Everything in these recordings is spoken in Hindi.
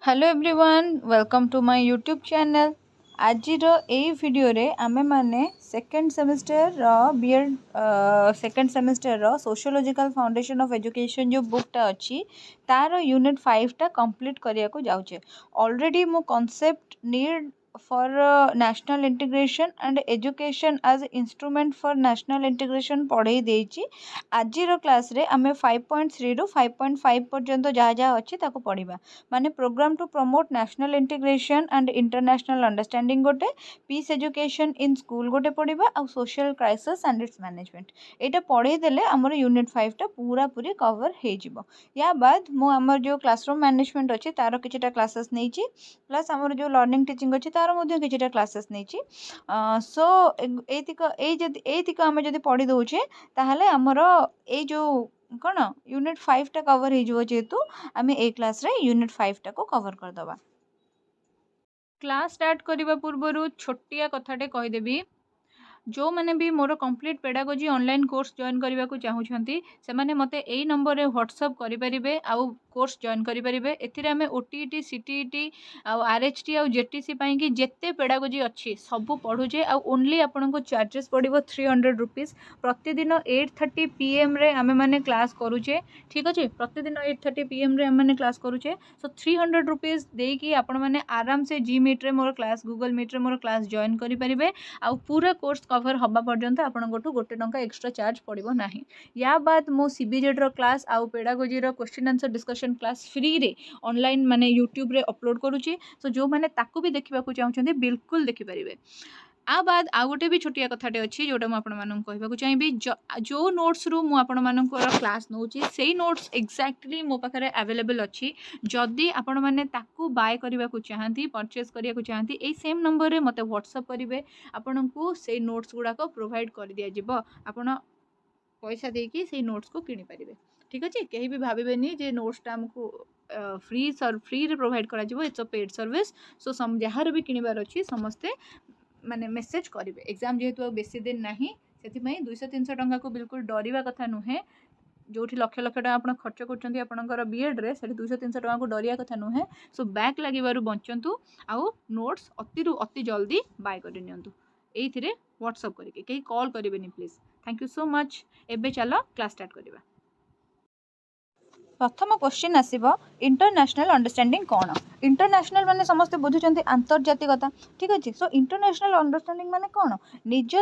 Hello everyone welcome to my YouTube channel. आज वीडियो रे आमे माने second semester BEd second semester sociological foundation of education जो बुकटा अच्छी तार यूनिट 5 टा कंप्लीट करिया को जाउचे। ऑलरेडी मो concept need for national integration and education as instrument for national integration पढ़ाई देइची। आजिर क्लास रे आमे 5.3 रु 5.5 पर्यंत जहाँ जहाँ अच्छी ताको पढ़िबा। माने programme to promote national integration and international understanding गोटे, पीस एजुकेशन इन स्कूल गोटे पढ़िबा, आ social crisis and its management एटा पढ़े देले हमर यूनिट 5 टा पूरा पूरी कवर हे जिवो। या बाद मु हमर जो क्लासरूम मैनेजमेंट अछि तारो किछटा क्लासेस नेछि, प्लस हमर जो लर्निंग टीचिंग अछि तारो मध्ये किछटा क्लासेस नेछि। सो एतिक आमे जदि पढ़ी दउछे ताहले हमर ए जो कौन यूनिट 5 टा कवर हो जेहेतु आम ए क्लास रे यूनिट 5 टा को कवर करदबा। क्लास स्टार्ट करने पूर्व छोटिया कथाटे कहीदेवी, जो मैंने भी more complete pedagogy online course join करने को चाहूँगी से मैंने मते यही नंबर रे व्हाट्सअप करें आउ कोर्स जॉइन करें। एथिरे आमे ओटीईटी सीटीईटी आरएचटी आउ जेटीसी पाई जेते पेडागोजी अच्छी सब पढ़ुचे। आ ओनली आपन को चार्जेस पड़ो 300 रुपीज। प्रतिदिन 8:30 PM रे आमे माने क्लास करूचे। ठीक अच्छे, प्रतिदिन 8:30 PM रे आमे क्लास करूचे। सो 300 रुपीज देकी आपण माने आराम से जी मीट रे मोर क्लास, गूगल मीट रे मोर क्लास जॉइन करें। आउ पूरा कोर्स कवर हवा पर्यंत आपंठू 1 टंका एक्स्ट्रा चार्ज पड़ो ना। या बाद मो सीबीजेड रो क्लास आउ पेडागोजी रो question answer discussion class free रे ऑनलाइन माने यूट्यूब रे अपलोड करूची। सो जो माने ताकू भी देखा चाहते बिल्कुल देखिपारे। आ बाद आ गोटे भी छोटिया कथाटे अच्छी जोटा मुझे चाहिए, जो नोट्स रु मुझे क्लास नौची से नोट्स एक्जाक्टली मो पाखे अवेलेबल अच्छी। जदि आपण मैंने ताकू बाय करने को चाहती, परचेज करने को चाहती, यही सेम नंबर रे मते व्हाट्सअप करेंगे। आपन को से नोट्स गुड़ाक प्रोवाइड कर दि जाव, आपण पैसा देकी से नोट्स को किनी पारे। ठीक अच्छे, कहीं भी भावेनि जे नोट्सटा आमको फ्री रे प्रोवाइड करा जिवो, it's a paid service. So jar भी किणवार अच्छी समस्ते माने मेसेज करेंगे। एग्जाम जेहेतु बेसी दिन ना से 200-300 टंका को बिल्कुल डरवा कथा नुहे। जो लक्ष लक्ष टका आप खर्च कर बीएड रे 200-300 टका को डरिया कथा नुहे। सो बैक लगे बंचतु आउ नोट्स अति अति जल्दी बाय कर ये व्हाट्सअप करके, कहीं कॉल करेंगे please. Thank you so much. एबे चलो क्लास स्टार्ट करवा। प्रथम क्वेश्चन आसीबो इंटरनेशनल अंडरस्टैंडिंग कौन। इंटरनेशनल माने समस्त बुझुचंती आंतर्जातिकता। ठीक अच्छे, सो इंटरनेशनल अंडरस्टैंडिंग माने कौन, निज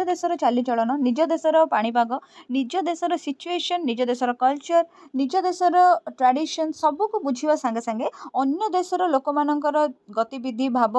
देशर चालीचलन, निज देशर पाणीपाग, निज देशर सिचुएशन, निज देशर कल्चर, निज देशर ट्रेडिशन सबू को बुझा सांगे सांगे अन्य देशर लोक मानकर गतिविधि भाव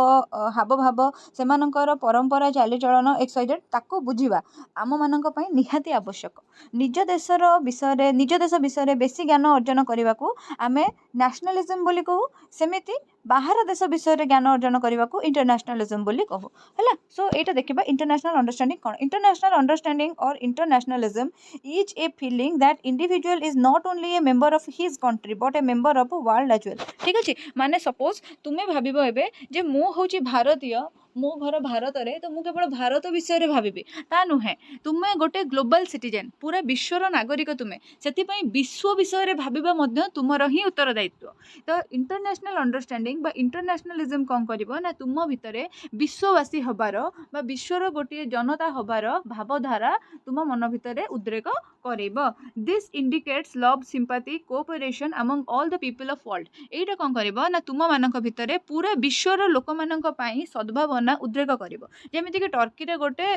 हाव भाव से परंपरा चालीचलन एक्साइटेड ताको बुझा आम मान निहाती आवश्यक। निज देशर विषय निज देश विषय बेसी ज्ञान अर्जन करने को आमे नेशनलिज्म बोली कहू, सेमिति बाहर देश विषय ज्ञान अर्जन करने को इंटरनेशनलिज्म बोली कहू है। सो यहाँ देखा इंटरनेशनल अंडरस्टैंडिंग कौन। इंटरनेशनल अंडरस्टैंडिंग और internationalism is a feeling that individual is not only a member of his country but a member of world as well. ठीक अच्छे, माने सपोज तुम्हें भाव एबे जे मु हूँ भारतीय, मो घर भारत रे, तो मु केवल भारत विषय भावी ता नुहे। तुम्हें गोटे ग्लोबल सिटीजेन, पूरा विश्वर नागरिक तुम्हें, से विश्व विषय भावा तुमर ही उत्तरदायित्व। तो इंटरनेशनल अंडरस्टैंडिंग बा इंटरनेशनलिज्म कौन करिवो ना, तुम भितर विश्ववासी हबार बा विश्वर गोटे जनता हबार भावधारा तुम मन भितर उद्रेक करेब। This indicates love, sympathy, cooperation among all the people of world. एटा कौन करिवो ना तुम मानक भितर पूरा विश्वर लोक मानक पई सद्भावना उद्रेक करिवो। जेमिति कि टर्की रे गोटे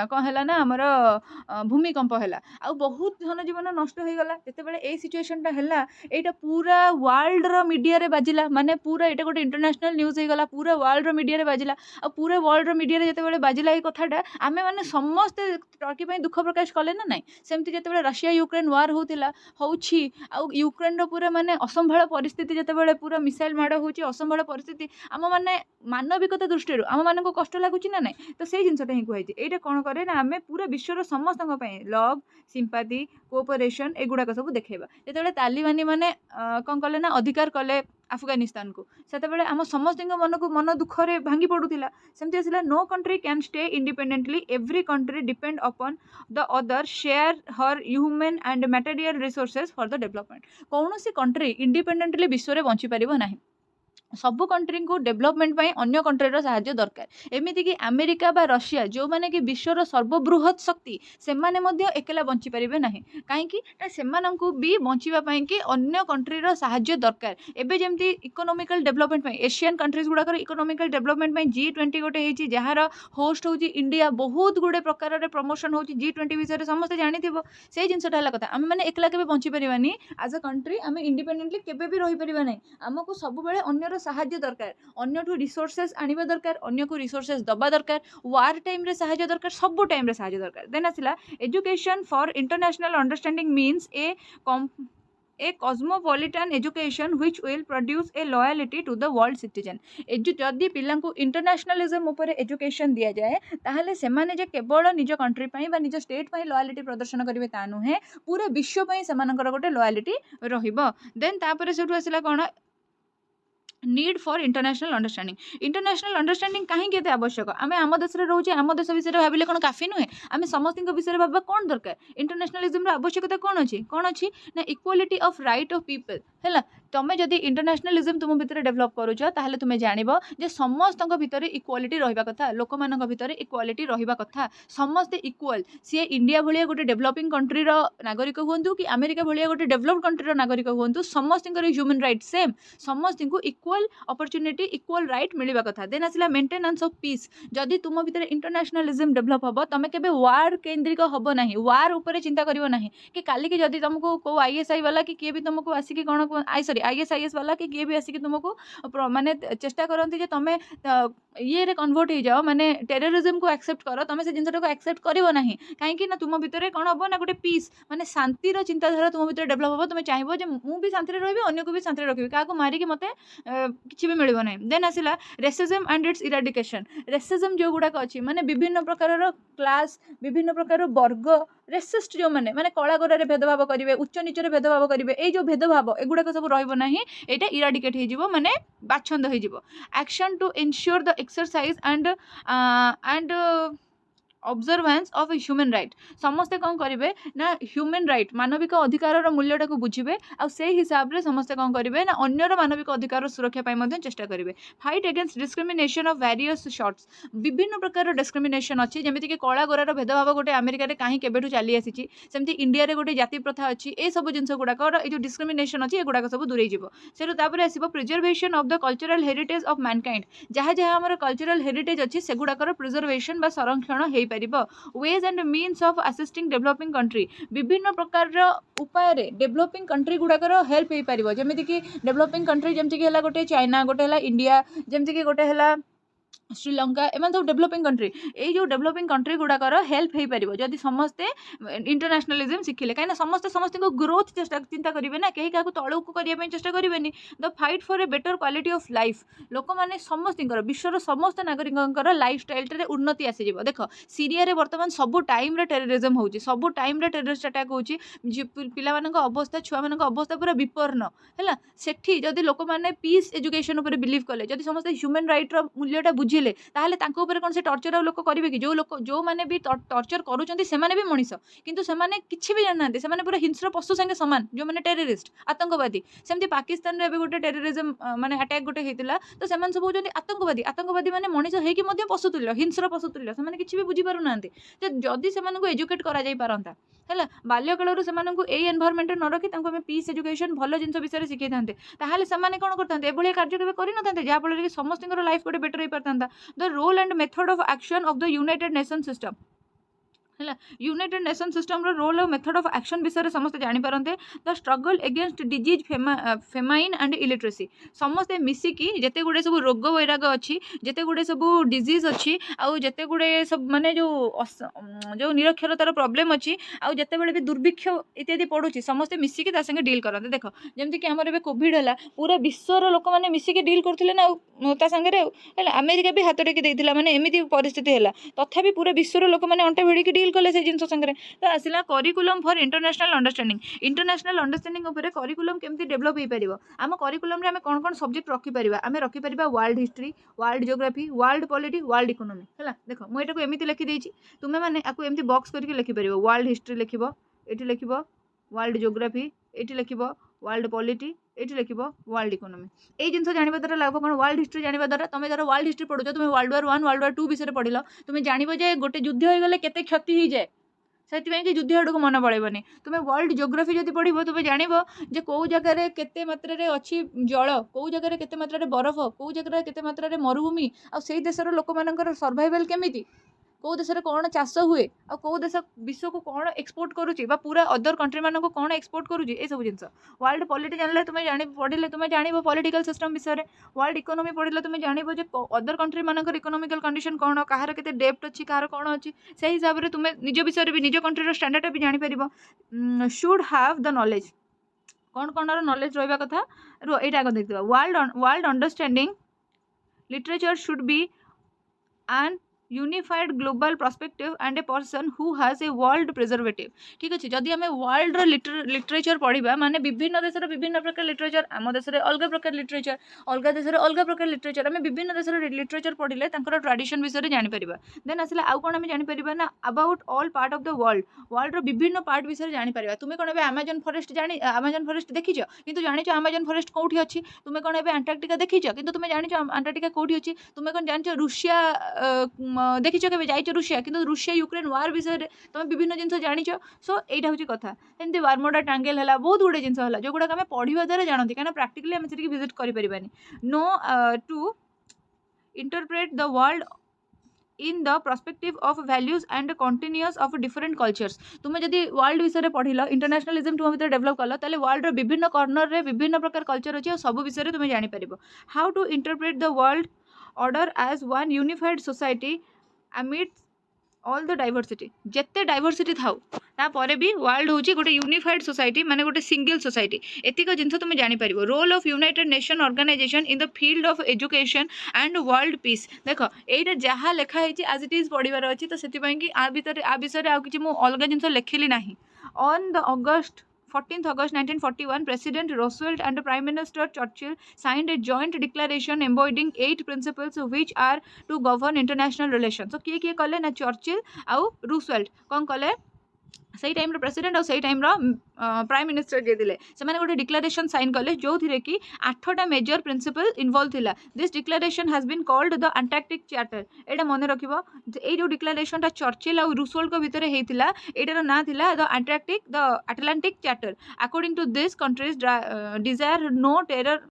कौन है ना आमर भूमिकंप है आ बहुत जनजीवन नष्ट हो गला। जितेबाला ए सिचुएशनटा है एटा पूरा वर्ल्ड रो मीडिया रे बाजिला, माने पूरा एटा गोटे इंटरनेशनल न्यूज हो गला, पूरा वर्ल्ड रो मीडिया रे बाजिला। आ पूरा वर्ल्ड रो मीडिया रे जितेबाला बाजिला ए कथाटा आमे माने समस्त टर्की पई दुख प्रकाश कले ना नहीं। सेमती जितेबाला रशिया यूक्रेन वार होतिला होउछि आ यूक्रेन रो पूरा माने असंभाळ परिस्थिति, जितेबाला पूरा मिसाइल माड़ होउछि असंभाळ परिस्थिति, आम माने मानविकता दृष्टि आम मान कष्ट लगुच ना नहीं। तो से जिनटा ही कहुई ये कौन करे ना आम पूरा विश्वर समस्त लव, सिंपैथी, कोऑपरेशन एगुड़ाक सब देखा। जो तालिबानी मैंने कौन कले ना अधिकार कले अफगानिस्तान को, से आम समस्त मन को मन दुखरे भांगी पड़ूला। सेमती आसला no country can stay independently, every country depend upon the other, share her human and material resources for the development. कौन सी कंट्री इंडिपेंडेंटली विश्व में बंची पार ना। ସବୁ कंट्री को डेभलपमेंट ପାଇଁ ଅନ୍ୟ कंट्रीର ସାହାଯ୍ୟ ଦରକାର। ଏମିତିକି ଆମେରିକା ବା ରଷିଆ ଯେଉଁମାନେ କି ବିଶ୍ୱର ସର୍ବବୃହତ୍ ଶକ୍ତି ସେମାନେ ମଧ୍ୟ ଏକଲା ବଞ୍ଚି ପାରିବେ ନାହିଁ। କାହିଁକି ନା ସେମାନଙ୍କୁ ବି ବଞ୍ଚିବା ପାଇଁ କି ଅନ୍ୟ कंट्रीର ସାହାଯ୍ୟ ଦରକାର। ଏବେ ଯେମିତି ଇକୋନୋମିକାଲ ଡେଭଲପମେଣ୍ଟ ପାଇଁ ଏସିଆନ୍ कंट्रीज ଗୁଡ଼ାକର ଇକୋନୋମିକାଲ ଡେଭଲପମେଣ୍ଟ ପାଇଁ G20 ଗୋଟେ ହେଇଛି ଯାହାର ହୋଷ୍ଟ ହେଉଛି ଇଣ୍ଡିଆ। ବହୁତ ଗୁଡ଼େ ପ୍ରକାରରେ ପ୍ରମୋସନ୍ ହେଉଛି G20 ବିଷୟରେ ସମସ୍ତେ ଜାଣିଥିବ। ସେଇ ଜିନିଷଟା ହେଲା କଥା। ଆମେମାନେ ଏକଲା କେବେ ବଞ୍ଚି ପାରିବାନି। ଆଜ୍ ଅ कंट्री ଆମେ ଇଣ୍ଡିପେଣ୍ଡେଣ୍ଟଲି କେବେ ବି ରହିପାରିବା ନାହିଁ। ଆମକୁ ସବୁବେଳେ ଅନ୍ୟର ସାହାଯ୍ୟ ଦରକାର। ଅନ୍ୟଠୁ ରିସୋର୍सेସ୍ ଆଣିବା ଦରକାର, ଅନ୍ୟକୁ ରିସୋର୍सेସ୍ ଦେବା ଦରକାର, ୱାର୍ ଟାଇମ୍ରେ ସାହାଯ୍ୟ ଦରକାର, ସବୁ ଟାଇମ୍ରେ ସାହାଯ୍ୟ ଦରକାର। ଦେନ୍ ଆସିଲା education for international understanding means a cosmopolitan education which will produce a loyalty to the world citizen। जदि पिलांकु इंटरनेशनलिज्म ऊपर एजुकेशन दिया जाए ताहले सेमाने जे केवल निज कंट्री पई बा निज स्टेट पई लॉयल्टी प्रदर्शन करिवे ता नुहे पूरा विश्व पई सेमानकर गोटे लॉयल्टी रहिबो। देन तापर सेठु आसिला कोन need for international understanding. International understanding कहीं आवश्यक। आम आम देश में रोचे आम देश विषय भाविले कौन काफी नुहे। आम समस्त विषय भाव कौन दरकार। इंटरनेशनलिज्म आवश्यकता कौन अच्छी ना equality of right of people है। तुम जदि इंटरनेशनलिज्म तुम भितर डेभलप करुच ताहले तुम जानिबो जे समस्त भितर इक्वालिटी रहिबा कथा, लोक मानक भितर इक्वालिटी रहिबा कथा, समस्ते इक्वल। सी इंडिया भलिया गोटे डेभलपिंग कंट्री रो नागरिक हुंतु कि अमेरिका भलिया गोटे डेभलप्ड कंट्री रो नागरिक हुंतु समस्त ह्यूमन राइट सेम, समस्त को इक्वल अपॉर्चुनिटी इक्वल राइट मिलवा कथा। देन आसला मेंटेनेंस ऑफ पीस। जदि तुम भितर इंटरनेशनलिज्म डेभलप हम तुम केबे वार केंद्रिक हब नहीं, वार ऊपर चिंता करिवो नहीं कि काली की जदि तुमको को आईएसआई वाला कि किए भी तुमको आसिक कौन आईएसआईएस वाला कि किए भी आसिक तुमको माने चेष्टा करती तुम ये रे कन्वर्ट हो जाओ माने टेररिज्म को एक्सेप्ट कर, तुम से जिनटा को एक्सेप्ट करिवो नहीं। कहीं तुम भितर कौन हम ना गोटे पीस माने शांतिर चिंताधारा तुम भितर डेभलप हम। तुम चाहिए जे मु भी शांति रही अन्य को भी शांति रखी, क्या मारिकी मत किसी भी मिल ना। देन आसला racism and it's eradication. Racism जो गुड़ाक अच्छी माने विभिन्न प्रकार क्लास विभिन्न प्रकार वर्ग रेसिस्ट जो माने माने कला गोरे भेदभाव करेंगे, उच्च नीचर भेदभाव करेंगे, ये जो भेदभाव एगुड़ाक सब रही यहाँ इराडिकेट हो माने बाछंद हो। Action to ensure the exercise and observance of human right. समस्ते कौन करेंगे ना ह्यूमन राइट मानविक अधिकार मूल्यटा को बुझे आ से हिसाब से समस्ते कौन करेंगे ना अन्यर मानविक अधिकार सुरक्षा पाई चेष्टा करेंगे। Fight against discrimination of various shorts. विभिन्न प्रकार डिस्क्रिमिनेशन अच्छी जमीक कला गोरार भेदभाव गोटे अमेरिका कहीं केबेठू चली आसी सेमती इंडिया रे गोटे जाति प्रथा अच्छी। ए सब जिन गुड़ाक जो डिस्क्रिमिनेशन अच्छी एगुड़ाक सब दूरे से आसो preservation of the cultural heritage of Mankind. जहाँ जहाँ आम कल्चरल हेरिटेज अच्छी सेगुड़ाकर प्रिजर्वेशन बा संरक्षण हो पारिबो। Ways and means of assisting developing country. विभिन्न प्रकार उपाय डेवलपिंग कंट्री गुड़ाकर हेल्प हो पारिबो। जेमिति कि डेवलपिंग कंट्री जेमिति कि हला गोटे चाइना, गोटे हला इंडिया, जेमिति कि गोटे हला श्रीलंका, एम सब डेवलपिंग कंट्री। ये जो डेवलपिंग कंट्री गुड़ाकर हेल्प हो पार जदि समस्ते इंटरनेशनलिज्म शिखिले। कहीं समस्ते समस्त ग्रोथ चेष्टा चिंता करेंगे ना, कहीं क्या तौक को करने चेष्टा करेंगे। The fight for a better quality of life. लोक मैंने समस्त विश्वर समस्त नागरिकों लाइफ स्टाइल उन्नति आसीज। देख सीरिया रे बर्तमान सबू टाइम टेररिज्म होची, सबू टाइम रिस्ट अटैक होची, पिला अवस्था छुआ मान अवस्था पूरा विपन्न है। सेठी जदि लोक मैंने पीस एजुकेशन उपर बिलीव कले, जदि समस्त ह्यूमन राइट मूल्यटा बुझे ताहले तांको ऊपर कौन से टर्चर आ लोक करेंगे कि जो लोक जो मैंने भी टर्चर करूछंती सेमाने भी मनीष किंतु सेमाने किछि भी जानना सेमाने पूरा हिंस्र पशु संगे समान जो मैंने टेररिस्ट आतंकवादी। सेमती पाकिस्तान रे भी गोटे टेररिज्म माने अटैक गोटे हेतिला तो सेमान सब होजंती आतंकवादी। आतंकवादी माने मनीष हेकि मध्ये पशु तुल्य हिंस्र पशु तुल्य सेमाने किछि भी बुझी पारु नांती। जदि सेमानकु एजुकेट करा जाई पारंता है बाल्यकालू सेमानकु ए एनवायरनमेंट न रखी तांको हमें पीस एजुकेशन भल जिनस विषय शिखै थांते ताहले सेमाने कोन करथांते एभली कार्य केबे करि नथांते जा फल रे समस्तଙ୍କର लाइफ गोटे बेटर हो पारथांता। The role and method of action of the United Nation system है। यूनाइटेड नेशन सिस्टम रो रोल और मेथड ऑफ एक्शन विषय समस्त जानीपारते। The struggle against disease famine and illiteracy. समस्ते मिसिकी जेते गुड़े सब रोग वैराग अच्छी, जेते गुड़े सब डिजीज अच्छी, आउ जेते गुड़े सब माने जो निरक्षरतार प्रॉब्लम अच्छी, आउ जेते बेले भी दुर्भिक्ष इत्यादि पड़ुची समस्ते मिसिकी ता संगे डील करते। देख जमती कि हमर एबे कोविड है पूरा विश्वर लोक मैंने मिसिकी डील करथिले ना ता संगे है। अमेरिका भी हाथ टेकी देइथिला माने एमिति परिस्थिति है तथापि पूरा विश्वर लोक मैंने अंटे भिड़िकी डील कले से जिन संगे। तो आसला curriculum for international understanding. International understanding उपर करिकुलम केमती डेवलप हो पारिबो। आम करिकुलम रे आमे कोन कोन सब्जेक्ट रखि परिबा। आमे रखि परिबा world history, world geography, world polity, world economy है। देख मु एटा को एमिति लिखि देछि, तुमे माने आकु एमिति बॉक्स करके लिखि परिबो। वर्ल्ड हिस्ट्री लिखिबो, एठी लिखिबो वर्ल्ड जियोग्राफी, एठी लिखिबो वर्ल्ड पॉलिटी ये लिख वर्ल्ड इकोनॉमी ये जिन जानवा द्वारा लाभ कौन वर्ल्ड हिस्ट्री जानवा द्वारा तुम जरा वर्ल्ड हिस्ट्री पढ़ुच तुम वर्ल्ड वार 1 वर्ल्ड वार 2 विषय पढ़ल तुम जानव जे गोटे युद्ध हो गले केते क्षति हो जाए से युद्ध आड़क मन पड़ेबनी तुम्हें वर्ल्ड जियोग्राफी जब पढ़ो तुम जानव जे कौ जगह केते मात्रा अच्छी जल कौ जगह केते मात्रा बरफ कौ जगह केते मात्रा मरुभूमि आ से देशर लोक मान सर्वाइवल केमिति कौ देश कौन चाष हुए आ कौ देश विश्व को कौन एक्सपोर्ट करुच्ची पूरा अदर कंट्री मान को कौन एक्सपोर्ट करुच्ची ये सब जिन वर्ल्ड पॉलिटी जानले तुम पढ़ले तुम जानव पॉलिटिकल सिस्टम विषय वर्ल्ड इकोनॉमी पढ़ले तुम जानव जे अदर कंट्री मान इकोनॉमिकल कंडीशन कौन कहार केते डेप्थ अच्छी कहार कौन अच्छी से हिसाब से तुम निज विषय भी निज कंट्री स्टैंडर्ड भी जापर शुड हैव द नॉलेज कौन कौन नॉलेज रहा कथा यहाँ आगे देखा world understanding literature should be and unified global perspective and a person who has a world preservative ठीक अच्छे जदि आम वर्ल्ड लिटरेचर पढ़ा माने विभिन्न देश विभिन्न प्रकार लिटरेचर आम देश में अलग प्रकार लिटरेचर अलग देश में अलग प्रकार लिटरेचर आम विभिन्न देश लिटरेचर पढ़ले ट्रेडिशन विषय जापर देन आसला आउ कौन आम जापर ना about all part of the world विभिन्न पार्ट विषय जापर तुम्हें कौन आमाजन फॉरेस्ट आमाजन फॉरेस्ट देखीच किंतु जानिच आमाजन फॉरेस्ट कौटी अच्छी तुम्हें कौन अंटार्कटिका देखीच किंतु तुम्हें जानिच अंटार्कटिका कौटी अच्छी तुम्हें कौन जानिच रूसिया देखीच के जाइच रूसिया किंतु रूसिया यूक्रेन वार विषय में तुम विभिन्न जिन जानिच सो यहाँ हूँ कथा एमती बारमोडा ट्रायंगल है बहुत गुड़े जिन जो गुड़ाक आम पढ़ा द्वारा जानते कहीं प्राक्टिकली आम से विजिट करें no to interpret the world in the perspective of values and continuous of different cultures तुम्हें जदि वर्ल्ड विषय पढ़ल इंटरनेशनलिज्म तुम भीतर डेवलप कल ताले वर्ल्ड विभिन्न कॉर्नर रे विभिन्न प्रकार कल्चर अच्छी और सब विषय तुम जापर how to interpret the world order as one unified society amid all the diversity जिते डाइवर्सिटी थाउ तापर भी वर्ल्ड हूँ गोटे यूनिफाइड सोसाइटी माने गोटे सिंगल सोसाइटी एतिक जिन तुम जापर role of United Nation organisation in the field of education and world peace देख ये जहाँ लिखाई आज इट इज पढ़ार अच्छी तो से आ विषय आउ कि अलग जिन लिखिली ना on the August 14th August 1941, President Roosevelt and Prime Minister Churchill signed a joint declaration embodying 8 principles which are to govern international relations. So किए कले ना चर्चिल आउ रूसवेल्ट कौन कले से टाइम प्रेसिडेंट और से टाइम प्राइम मिनिस्टर जे दिले से माने गोटे डिक्लेरेशन साइन कले जो थिरे कि 8टा मेजर प्रिंसिपल इन्वॉल्व थिला this declaration has been called the Antarctic charter एटा मन रखिबो ए जो डिक्लेरेशन टा चर्चिल और रूसवेल्ट को भितर हेतिला एटार ना थिला the Atlantic charter according to this countries desire no terror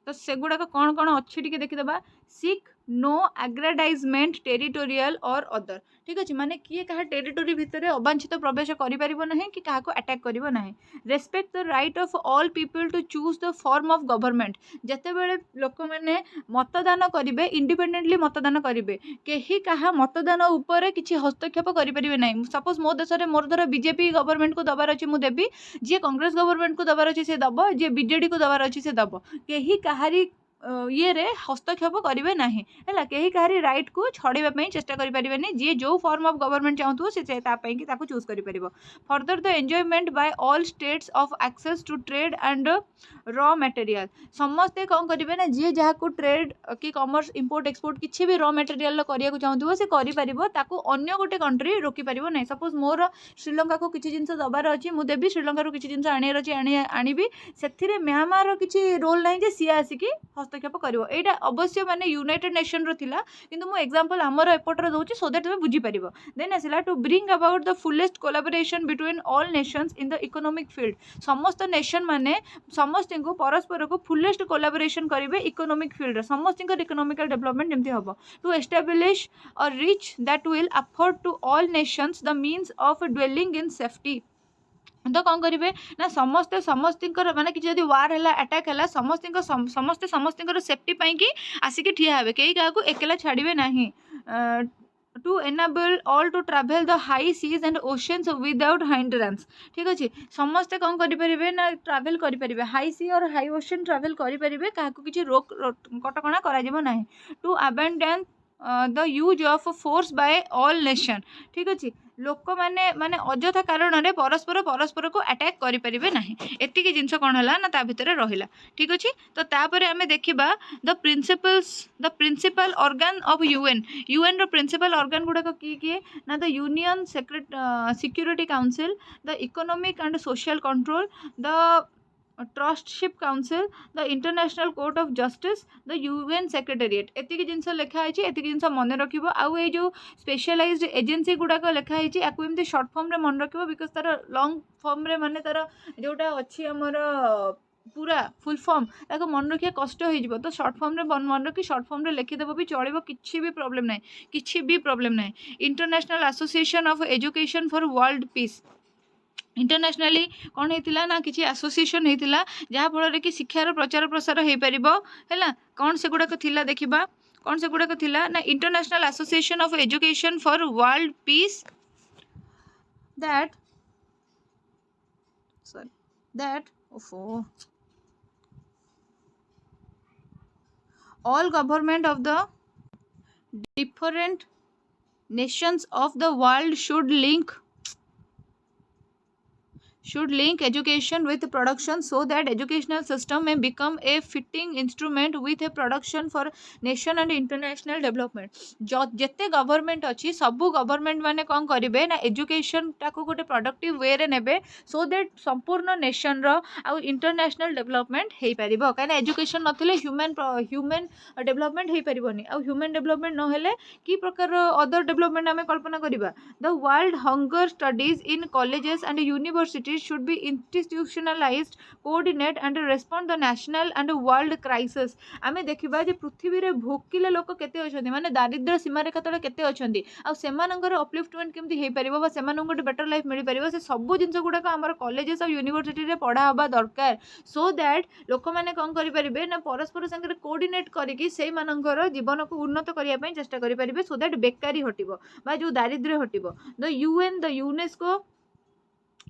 तो सेगुड़ाक कौन कौन अच्छी टी देखीदे सिक नो एग्रेडाइजमेंट टेरिटोरियल और अदर ठीक अच्छे माने किए क्या टेरिटोरी भितर अवांछित प्रवेश करें कि क्या अटैक करिवो नहीं respect the right of all people to choose the form of government जिते बड़े लोक मैंने मतदान करेंगे इंडिपेंडेंटली मतदान करेंगे कहीं क्या मतदान उपर किसी हस्तक्षेप करेंगे ना सपोज मो देश में मोर धर बीजेपी गवर्नमेंट को दबार अच्छी मुझे देवी जी कांग्रेस गवर्नमेंट को दबार अच्छी से दब जी बीजेडी को दबार अच्छी से दब कहीं कहारी ये रे हस्तक्षेप करेंगे ना है कहीं कहारी राइट को छड़ाई चेष्टा करें जी जो फॉर्म ऑफ गवर्नमेंट चाहूँ से चूज कर further the enjoyment by all states of access to trade and raw material समस्ते कौन करेंगे ना जी जहाँ को ट्रेड कि कमर्स इंपोर्ट एक्सपोर्ट किसी भी रॉ मटेरियल करने चाहूँ से अन्य गोटे कंट्री रोकी पार ना सपोज मोर श्रीलंका को किसी जिन दबार अच्छी मुझे देवी श्रीलंका किसी जिन आने अच्छी आनी से म्यांमार किसी रोल ना सी आसिक हस्तक्षेप कर अवश्य माने यूनाइटेड नेशन रा किंतु मु एग्जांपल हमर एपटर दूची सो दैट तुम बुझी पारिबो देन आसिला to bring about the fullest collaboration between all nations in the economic field समस्त नेशन माने समस्त को परस्पर को फुलेस्ट कोलैबोरेशन करेंगे इकोनॉमिक फील्ड समस्त इकोनॉमिकल डेवलपमेंट जमती हम to establish a rich that will afford to all nations the means of dwelling in safety तो कौन करेंगे ना समस्ते समस्त माने कि जब वार है अटैक है समस्ते समस्त सेफ्टी कि आसिक ठिया हे कहीं क्या एकला छाड़े ना to enable all to travel the high seas and oceans without hindrance ठीक अच्छे समस्ते कौन करेंगे ना ट्रैवल करेंगे हाई सी और हाई ओशन ट्रैवल करेंगे क्या किसी रोक कटकणा करा to abandon the use of force by all nation ठीक अच्छे लोक मैंने माने अजथा कारण में परस्पर परस्पर को अटैक करें ना एतिक जिनस कौन है ना ता भितर रहा ठीक अच्छे तो तापर आम देखा the principal organ of UN रो प्रिंसिपल ऑर्गन गुड़ाक किए ना the union security council the economic and social control the trusteeship council, the international court of justice, the UN secretariat. एतिक जिनस लिखाई, एतिक जिनस मन रखिबो। आउ ए जो स्पेशलाइज्ड एजेंसी गुड़ाक लिखाई याकू एमती शॉर्ट फॉर्म रे मन रखिबो, बिकज तार लॉन्ग फॉर्म रे माने तार जोटा अच्छी हमर पूरा फुल फॉर्म ताको मन रखिया कष्ट हो, तो शॉर्ट फॉर्म रे मन रखी शॉर्ट फॉर्म रे लिखिदेव भी चलो, किसी भी प्रॉब्लम ना, किसी भी प्रॉब्लम ना। International association of education for world peace. Internationally कौन होता ना किसी एसोसिएशन होता जहाँफल कि शिक्षार प्रचार प्रसार हो पार है। कौन से गुड़ाक देखा, कौन से गुड़ाक ना international association of education for world peace, that all government of the different nations of the world should link education with production so that educational system may become a fitting instrument with a production for nation and international development। जेते गवर्नमेंट अच्छी सबू गवर्नमेंट माने कौन करेंगे ना एजुकेशन टाको गोटे प्रोडक्टिव वे रे नेबे, सो दैट संपूर्ण नेशन रो आउ इंटरनेशनल डेवलपमेंट हो पार। कहीं एजुकेशन नथिले ह्यूमन डेवलपमेंट हो पारनी, आउ ह्यूमन डेवलपमेंट नहेले कि प्रकार अदर डेवलपमेंट आम कल्पना करवा। The world hunger studies in colleges and universities should be institutionalized, coordinate and respond the national and world crisis। आमे देखिबा जे पृथ्वी रे भोकिले लोक केते अछंती, माने दारिद्र्य सीमा रेखा तले केते अछंती, आ सेमानंगर अपलिफ्टमेंट केमती हे परिबो बा सेमानंग गोटे बेटर लाइफ मिल परिबो, से सब जिंस गुडाक हमर कॉलेजेस और यूनिवर्सिटी रे पढ़ा हबा दरकार, सो दैट लोक माने कोन करि परिबे ना परस्पर संगे कोऑर्डिनेट करिकि सेई मानंगर जीवन को उन्नत करिया पई चेष्टा करि परिबे, सो दैट बेकारी हटिबो बा जो दारिद्र्य हटिबो। The UN, the UNESCO,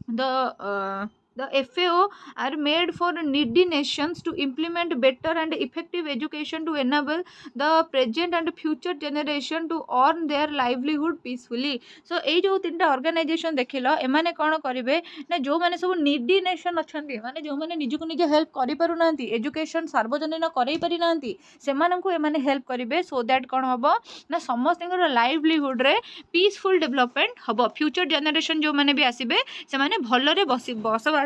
the FAO are made for needy nations to implement better and effective education to enable the present and future generation to earn their livelihood peacefully। so ei jo तीनटा ऑर्गेनाइजेशन देखिलो एमाने कोन करिवे ना जो माने सब नीडी नेशन अछंती, माने जो माने निज को निज हेल्प करि पारु नांती, एजुकेशन सार्वजनीन करै पारि नांती, सेमानन को एमाने हेल्प करिवे, सो दैट कोन हबो ना समस्तଙ୍କର लाइवलीहुड रे पीसफुल डेवलपमेंट हबो। फ्यूचर जनरेशन जो माने भी आसीबे से माने भलरे बसवास करें।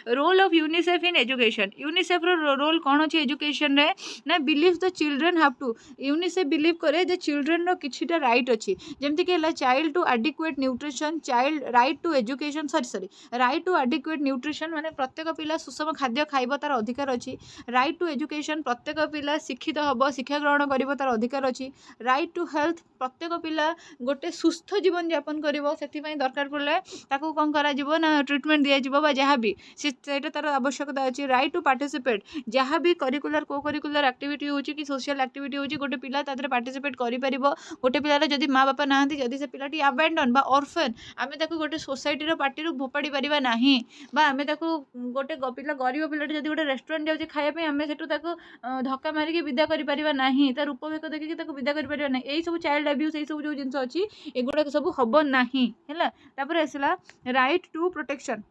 Role of UNICEF in education. UNICEF रो रोल कौन अच्छी एजुकेशन रे ना believe the children have to, UNICEF believe करे जे चिल्ड्रेन रो किछिटा राइट अच्छी, जेमति कि हला child to adequate nutrition, child right to education, sorry right to adequate nutrition माने प्रत्येक पिला सुषम खाद्य खाइबो तार अधिकार अच्छी। राइट टू एजुकेशन प्रत्येक पिला शिक्षित हबो, शिक्षा ग्रहण करिवो तार अधिकार अच्छी। राइट टू हेल्थ प्रत्येक पिला गोटे सुस्थ जीवन यापन करिवो, सेति पई दरकार पड़ले ताको कोन करा जिवो ना ट्रीटमेंट दिया जिवो बा जहाँ भी सेटा तार आवश्यकता अच्छी। राइट टू पार्टिसिपेट, जहाँ भी करिकुलर को करिकुलर एक्टिविटी होची कि सोशल एक्टिविटी होची गोटे पिला तादरे पार्टिसिपेट करि परिबो। गोटे पिलार जदि माँ बापा नाहंती, जदि से पिलाटी अबैंडन बा ऑर्फन, आमे ताको गोटे सोसाइटी रो पार्टी रो भोपाड़ी परिबा नाही, बा आमे ताको गोटे पिला गरीब पिलाटी जदि गोटे रेस्टोरेंट जाउची खाया पे आमे सेटू ताको धक्का मारिकी विदा करि परिबा नाही, तार रूपवेक देखिकी ताको विदा करि परिबा नाही। एई सब चाइल्ड अब्यूज, एई सब जो जिंस अछि एगुडा सब हबो नाही हैला। तापर आसला राइट टू प्रोटेक्शन,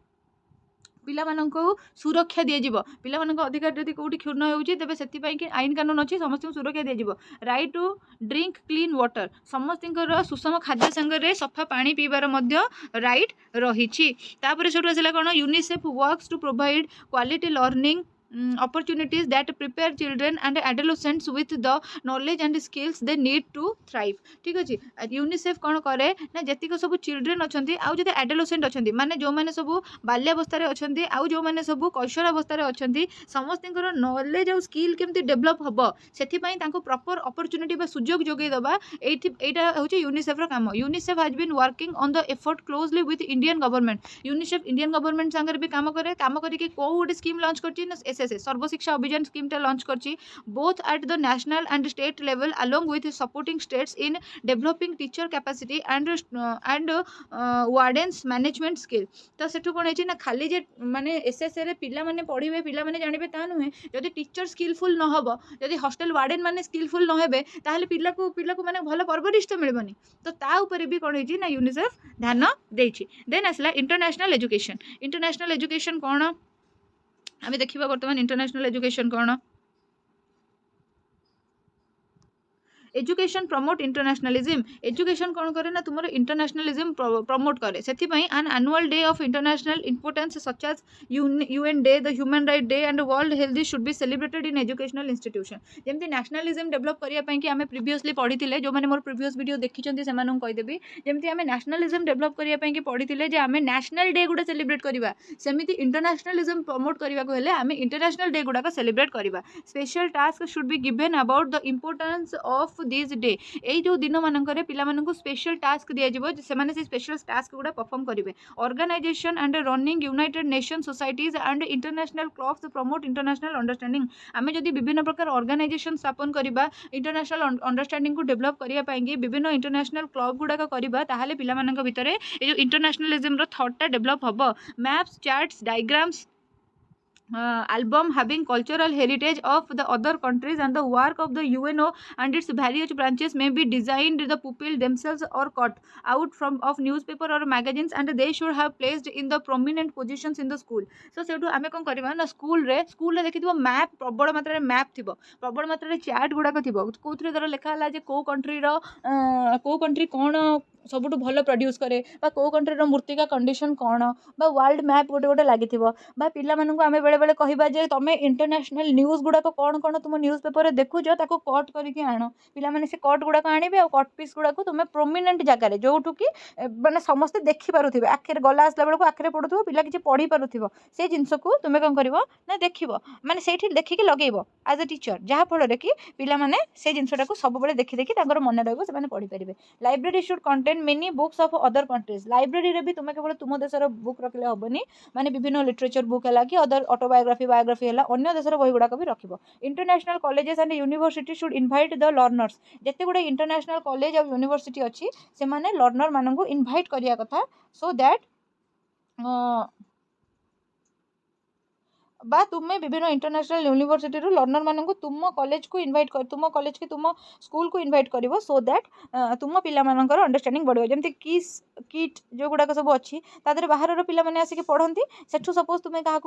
पिला माननको सुरक्षा दिया जिवो, पिला माननको अधिकार जदि कोठी क्षुण्ण होउची तेबे सेति पई कि आईन कानून अछि, समस्त सुरक्षा दिया जिवो। Right to drink clean water, समस्तଙ୍କର सुषम खाद्य संगे सफा पानी पीबार मध्य राइट रहिछि। तापर सेटु आसला कोन UNICEF works to provide quality learning opportunities that prepare children and adolescents with the knowledge and skills they need to thrive। ठीक अछि। यूनिसेफ कौन करे ना जतिक सब चिल्ड्रेन अछंती आउ जते एडोलेसेंट अछंती, माने जो माने सब बाल्यावस्था रे अछंती आउ जो माने सब कैशोरावस्था रे अछंती, समस्तଙ୍କର नॉलेज और स्किल केमती डेवलप हबो सेथि पई तांको प्रॉपर अपॉर्चुनिटी बा सुजोग जोगै दबा, एटा होची यूनिसेफ रो काम। UNICEF has been working on the effort closely with Indian government. UNICEF Indian government संगे भी काम करे, काम करिके को गोटे स्कीम लॉन्च करची ना एसएसए सर्वशिक्षा अभियान स्कीम टा लॉन्च करची, both at the national and state level along with supporting states in developing teacher capacity and wardens management skill. तो सेठू कोन हेची ना खाली जे माने एसएसए रे पिला माने पढिबे, पिला माने जानिबे ता नुहे, जदि टीचर स्किलफुल न हबो, जदि हॉस्टल वार्डन माने स्किलफुल न हेबे, ताहले पिला को माने भलो परवरिश तो मिलबनी। तो ता ऊपर भी कोन हेची ना यूनिसेफ ध्यान देछि। देन आसला इंटरनेशनल एजुकेशन। इंटरनेशनल एजुकेशन कोन आम देखा बर्तमान इंटरनेशनल एजुकेशन कौन। एजुकेशन प्रमोट इंटरनेशनलिज्म एजुकेशन कौन करे ना तुम इंटरनेशनलिज्म प्रमोट करे से an annual day of international importance such as UN day the human right day and world health should be celebrated in educational institution जमी नेशनलिज्म डेभलप करने आम प्रीवियसली पढ़ी जो मैंने मोर प्रीवियस वीडियो देखी से कहीदेवी जमी आम नेशनलिज्म डेभलप करने पढ़ी आम नेशनल डे गुड़ा सेलिब्रेट करवा सेमती इंटरनेशनलिज्म प्रमोट करने आम इंटरनेशनल डे गुड़ाक सेलिब्रेट करवा special task should be given about the importance of this day यही जो दिन मानक पिला स्पेशल टास्क दिज्व से स्पेशल टास्क गुड़ा परफॉर्म करेंगे organisation and running United Nation societies and international clubs promote international understanding आम जदि विभिन्न प्रकार ऑर्गेनाइजेशन स्थापन करवा इंटरनेशनल अंडरस्टैंडिंग को डेभलप करने विभिन्न इंटरनेशनल क्लब गुड़ाक करवा ताहले पिलामानक भितर ये जो इंटरनेशनलिज्म थॉटटा डेभलप हम maps charts diagrams album having cultural heritage of the other countries and the work of the UNO and its various branches may be designed the pupil themselves or cut out from of newspaper or magazines and they should have placed in the prominent positions in the school so Sethu आमे कोन करबा ना स्कूल रे देखिथिबो मैप प्रबल मात्रा रे मैप थिबो प्रबल मात्रा रे चार्ट गुडाक थिबो कोथरे दर लेखा हला जे को कंट्री रो को कंट्री कोन सबुठ भल प्रोड्यूस करे बा को कंट्री मूर्तिका कंडीशन कौन बा वर्ल्ड मैप गोटे गोटे लगी बा पिला मानू आम बेले बेले कहबा जे तुम इंटरनेशनल न्यूज गुड़ाक कौन कौन तुम न्यूज पेपर देखुच ताको कट करके आण पिला माने से कट गुड़ाक आने और कट पीस गुड़ाक तुम प्रोमिनेंट जगार जोठू कि माने समस्ते देखी पारुथिबे आखिर गला आसला बेलू आखिर पड़ुथिबो पिला किछि पढ़ी पारुथिबो से जिनस को तुम कौन कर ना देखिबो माने सेठी देखिकी लगेइबो एज अ टीचर जहाँ फल कि पिला माने से जिनसटा सब बेले देखी देखी तांकर मन रहइबो से माने पढ़ी पारिबे library should contain many books of other countries library रे भी तुम केवल तुम देशर बुक रखले हेनी माने विभिन्न लिटरेचर बुक है कि अदर ऑटोबायोग्राफी बायोग्राफी है अन्य देशर बही गुड़ाक भी रखिबो international colleges and university should invite the learners जेते गुडे इंटरनेशनल कॉलेज और यूनिवर्सिटी अच्छी से माने लर्नर मानू इनवाइट करिया कथा सो दैट बा तुम्हें विभिन्न इंटरनेशनल यूनिवर्सिटी लर्नर मानू तुम कॉलेज को इनवाइट कर तुम कॉलेज की तुम स्कूल को इनवाइट कर सो दैट तुम पिला मानकर अंडरस्टैंडिंग बढ़िया जमी किट जो गुड़ाक सब अच्छी तादर बाहर पिलाने आसिक पढ़ती सेठू सपोज तुम्हें क्या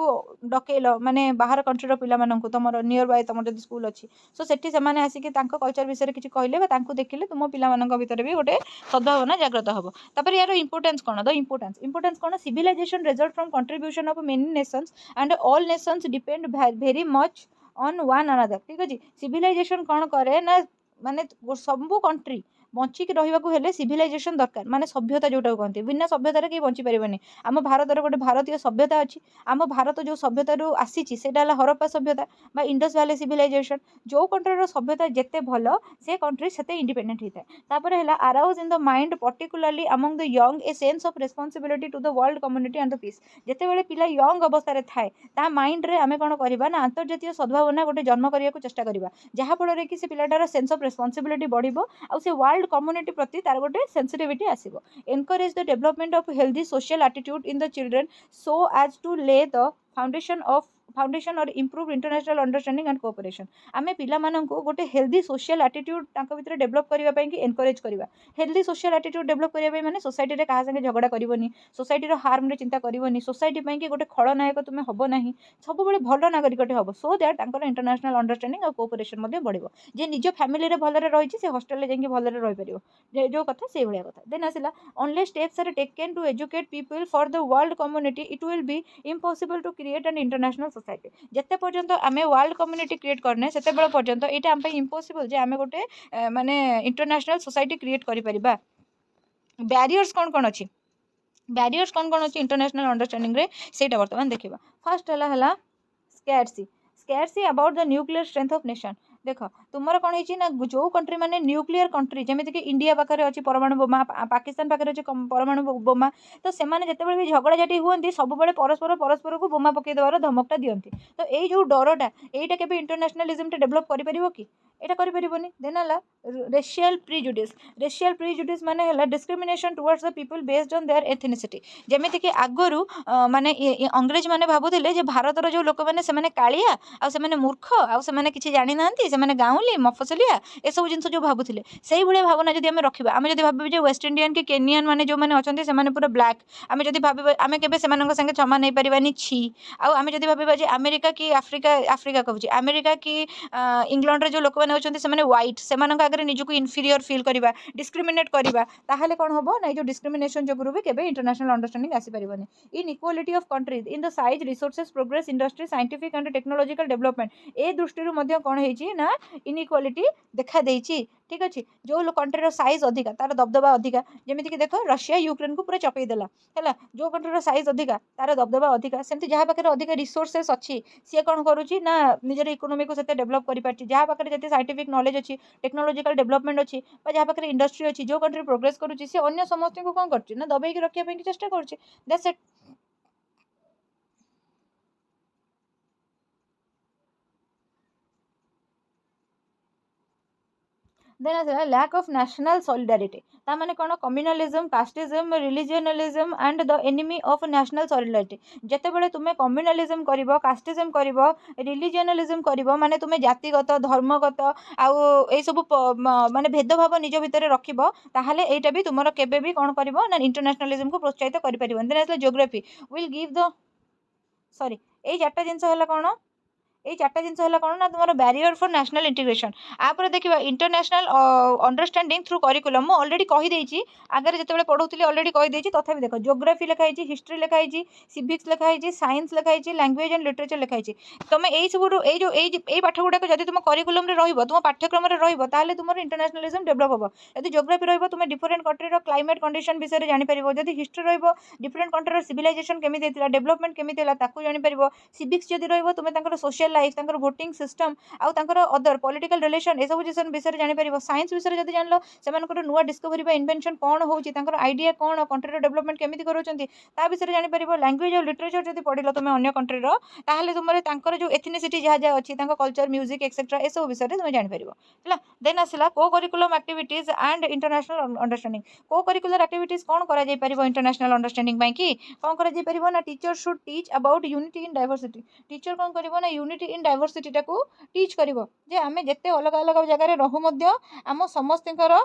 डकेल माने बाहर कंट्रीर पिला तुम नियर बाय तुम जो स्कूल अच्छी सो सेठी से आसिक कल्चर विषय किसी कहले देखिले तुम पिला भितर भी गोटे सद्भावना जागृत हम तापर यार इंपोर्टेंस कौन द इंपोर्टेंस कौन civilisation result from contribution of many nations and all nations depend very much on one another ठीक अच्छे सिविलाइजेशन कौन करे ना माने सब कंट्री बचिक रहा सिविलाइजेशन दरकार माने सभ्यता जोटा कहते बिना सभ्यतार कहीं बची पारे आम भारत गोटे भारतीय सभ्यता अच्छी आम भारत जो सभ्यतार आसी हरप्पा सभ्यता बा इंडस वैली सिविलाइजेशन जो कंट्रीर सभ्यता जिते भल से कंट्री से इंडिपेंडेंट होता है तापर है arouse in the mind particularly among the young a sense of responsibility to the world community and the peace जिते बड़े पिला यंग अवस्था थाए ता माइंड रे आमे कौन करवा ना अंतर्जातीय सद्भावना गोटे जन्म करने को चेष्टा करवा जहाँफल कि से पिलाटार सेंस ऑफ रेस्पॉन्सिबिलिटी बढ़िबो आ से वर्ल्ड कम्युनिटी प्रति तार गोटे सेंसिटिविटी आसीबो encourage the development of healthy social attitude in the children so as to lay the foundation और improve international understanding and cooperation आमे पिला माननकु गोटे हेल्दी सोशल एटीट्यूड तांको भितर डेवलप करिवा पई कि एनकरेज करिवा हेल्दी सोशल एटीट्यूड डेवलप करिवा पई माने सोसाइटी रे कहा संगे झगड़ा करिवोनी सोसाइटी रो हार्म रे चिंता करिवोनी सोसाइटी पई कि गोटे खलनायक तुमे हबो नाही सब बेले भलो नागरिकटे हबो सो दैट तांकर इंटरनेशनल अंडरस्टैंडिंग और कोऑपरेशन मध्ये बढ़िबो जे निज फैमिली रे भलरे रहिछि से हॉस्टल रे जेंगे भलरे रहि परिबो जो कथा से भलिया कथा देन आसिला only steps are taken to educate people for the world community it will be impossible to create an international society जिते पर्यंत आम वर्ल्ड कम्युनिटी क्रिएट करने से पर्यंत यहाँ आम इम्पॉसिबल जे आम गोटे माने इंटरनेशनल सोसाइटी क्रिएट करि परिबा बैरियर्स कौन कौन अच्छी बैरियर्स कौन कौन अच्छी इंटरनेशनल अंडरस्टैंडिंग रे सेटा वर्तमान देखिबा फर्स्ट हला secrecy about the nuclear strength of nation देख तुमर कौन है ना जो कंट्री माने न्यूक्लियर कंट्री जमीक इंडिया पाखे अच्छी परमाणु बोमा पाकिस्तान पाखे अच्छी परमाणु बोमा तो से जिते भी झगड़ाझाटी हुए सब परस्पर को बोमा पकई देवार धमकटा दियंती तो यही जो डरटा यहीटा के इंटरनेशनलिज्म डेवलप कर कि एटा करिपरिबोनी देन हला रेशियल प्रिजुडिस माने हला discrimination towards the people based on their ethnicity जेमिति कि आगरु माने अंग्रेज माने भाबुथिले जे भारतर जो लोक माने से माने कालिया आ से माने मूर्ख आ से माने किछि जानि नांती से गाँवली मफसलिया एसबू जिन जो भावुले से भाई भावना जब आम रखा आम जब भावे वेस्ट इंडियन कि केनियन मैंने जो मैंने अच्छा से पूरा ब्लैक आम जब भाव आम के संगे समान हो पारानी छी आम जब भाव अमेरिका कि आफ्रिका आफ्रिका कहूँ अमेरिका कि इंग्लैंड जो लोक मैंने अच्छा से व्हाइट से आगे निजक इनफीरियर फिल करवा डिस्क्रिमिनेट करवा ताहले कौन हम ना जो डिस्क्रिमिनेशन जो भी केबे इंटरनेशनल अंडरस्टैंडिंग आसीपारनी inequality of countries in the size resources progress industry scientific and technological development ए दृष्टि मध्य कौन है ना इनइक्वालिटी देखा देछि ठीक अच्छे जो कंट्रीर साइज अधिका तार दबदबा अधिका जमीक देख रशिया यूक्रेन को पूरा चपेदेला है जो कंट्रीर साइज अधिका तार दबदबा अधिका सेमती जहाँ पाखे अधिक रिसोर्सेस अच्छी सी कौन करुच्ची ना निजर इकोनोमी को से डेभलप कर जहाँ पाखे जिते साइंटिफिक नॉलेज अच्छी टेक्नोलॉजिकल डेवलपमेंट अच्छी जहाँ पाखे इंडस्ट्री अच्छी जो कंट्री प्रोग्रेस करुच्ची सी अन्य समस्त को कौन कर दबेक रखा चेष्टा कर देन आसला लैक ऑफ नेशनल सॉलिडारिटी ता माने कौन communalism casteism religionalism and the enemy of national solidarity जेतेबेले तुमे कम्युनलिज्म करिवो कास्टिज्म करिवो रिलीजियनलिज्म करिवो माने तुमे जातिगत धर्मगत आउ ए सब माने भेदभाव निज भितर रखिबो ताहाले एटा भी तुमरो केबे भी कौन करिवो ना इंटरनेशनलिज्म को प्रोत्साहित करि परिबो देन आसला geography will give the sorry ए चारटा जिंस हला कौन ये चार्टा जिन कौन ना तुम बैरियर फॉर नेशनल इंटीग्रेशन आप देखा इंटरनेशनल अंडरस्टैंडिंग थ्रू करिकुलम मुझे ऑलरेडी कहीदे आगे जिते पढ़ाऊली ऑलरेडी कहीदे तथा देख ज्योग्राफी लिखाई हिस्ट्री लिखाई सिविक्स लिखाई साइंस लिखाई लैंग्वेज एंड लिटरेचर लिखाई तुम यही सब पाठ गुड़ाक जब तुम करिकुलम तुम पाठ्यक्रम ताहले तुम इंटरनेशनलिज्म डेभलप हम यदि ज्योग्राफी रुम डिफरेंट कंट्रीर क्लाइमेट कंडीशन विषय जापर जब हिस्ट्री डिफरेंट कंट्रीर सिविलाइजेशन केमी डेभलपमेंट केमी जापर सिविक्स जब रुम सोशल लाइफ भोटिंग सिस्टम आउ अदर पॉलिटिकल रिलेशन ए सब विषय जापर साइंस विषय जब जान से नुआ डिस्कवरी इन्वेंशन कौन होची आइडिया कौन कंट्रीर डेभलपमेंट केमी करा विषय जापर लैंग्वेज और लिटरेचर जब पढ़ल तुम अन्य कंट्रीर ताहले तुम जो एथनिसिटी जहाँ जहाँ अच्छी कल्चर म्यूजिक एक्सेट्रा ए सब विषय तुम जापर है देन आसला को curriculum activities and international understanding को करिकुलर एक्टिविटीज कौन करा इंटरनेशनल अंडरस्टैंडिंग कि कौन करा ना teacher should teach about unity in diversity teacher कौन कर यूनिटी इन डाइवर्सिटी टाको टीच करिवो जे आमे जेते अलग अलग जगह रहू मध्य आम समस्तकर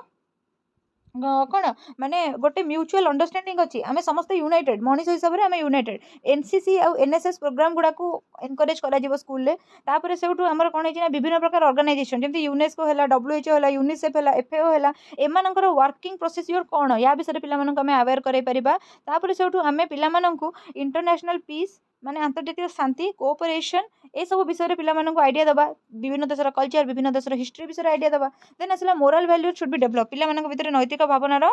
कौन माने गोटे म्यूचुअल अंडरस्टैंडिंग अच्छी आम समस्त यूनाइटेड मनीष हिसाब से आम यूनाइटेड एनसीसी आउ एनएसएस प्रोग्राम गुड़ा को एनकरेज करा स्कूल में तापर से आमर कौन है विभिन्न प्रकार ऑर्गेनाइजेशन जमी यूनेस्को है WHO है यूनिसेफ है FAO है एमानकर वर्किंग प्रोसीजर कौन या विषय पे आम अवेयर कराइपर से आम पे इंटरनेशनल पीस माने आंतर्जातिक शांति कोऑपरेशन ए सब विषय पे आइडिया दबा विभिन्न देशर कल्चर विभिन्न देशर हिस्ट्री विषय आइडिया दबा देन आसला moral value should be develop पिला भितर नैतिक भावनार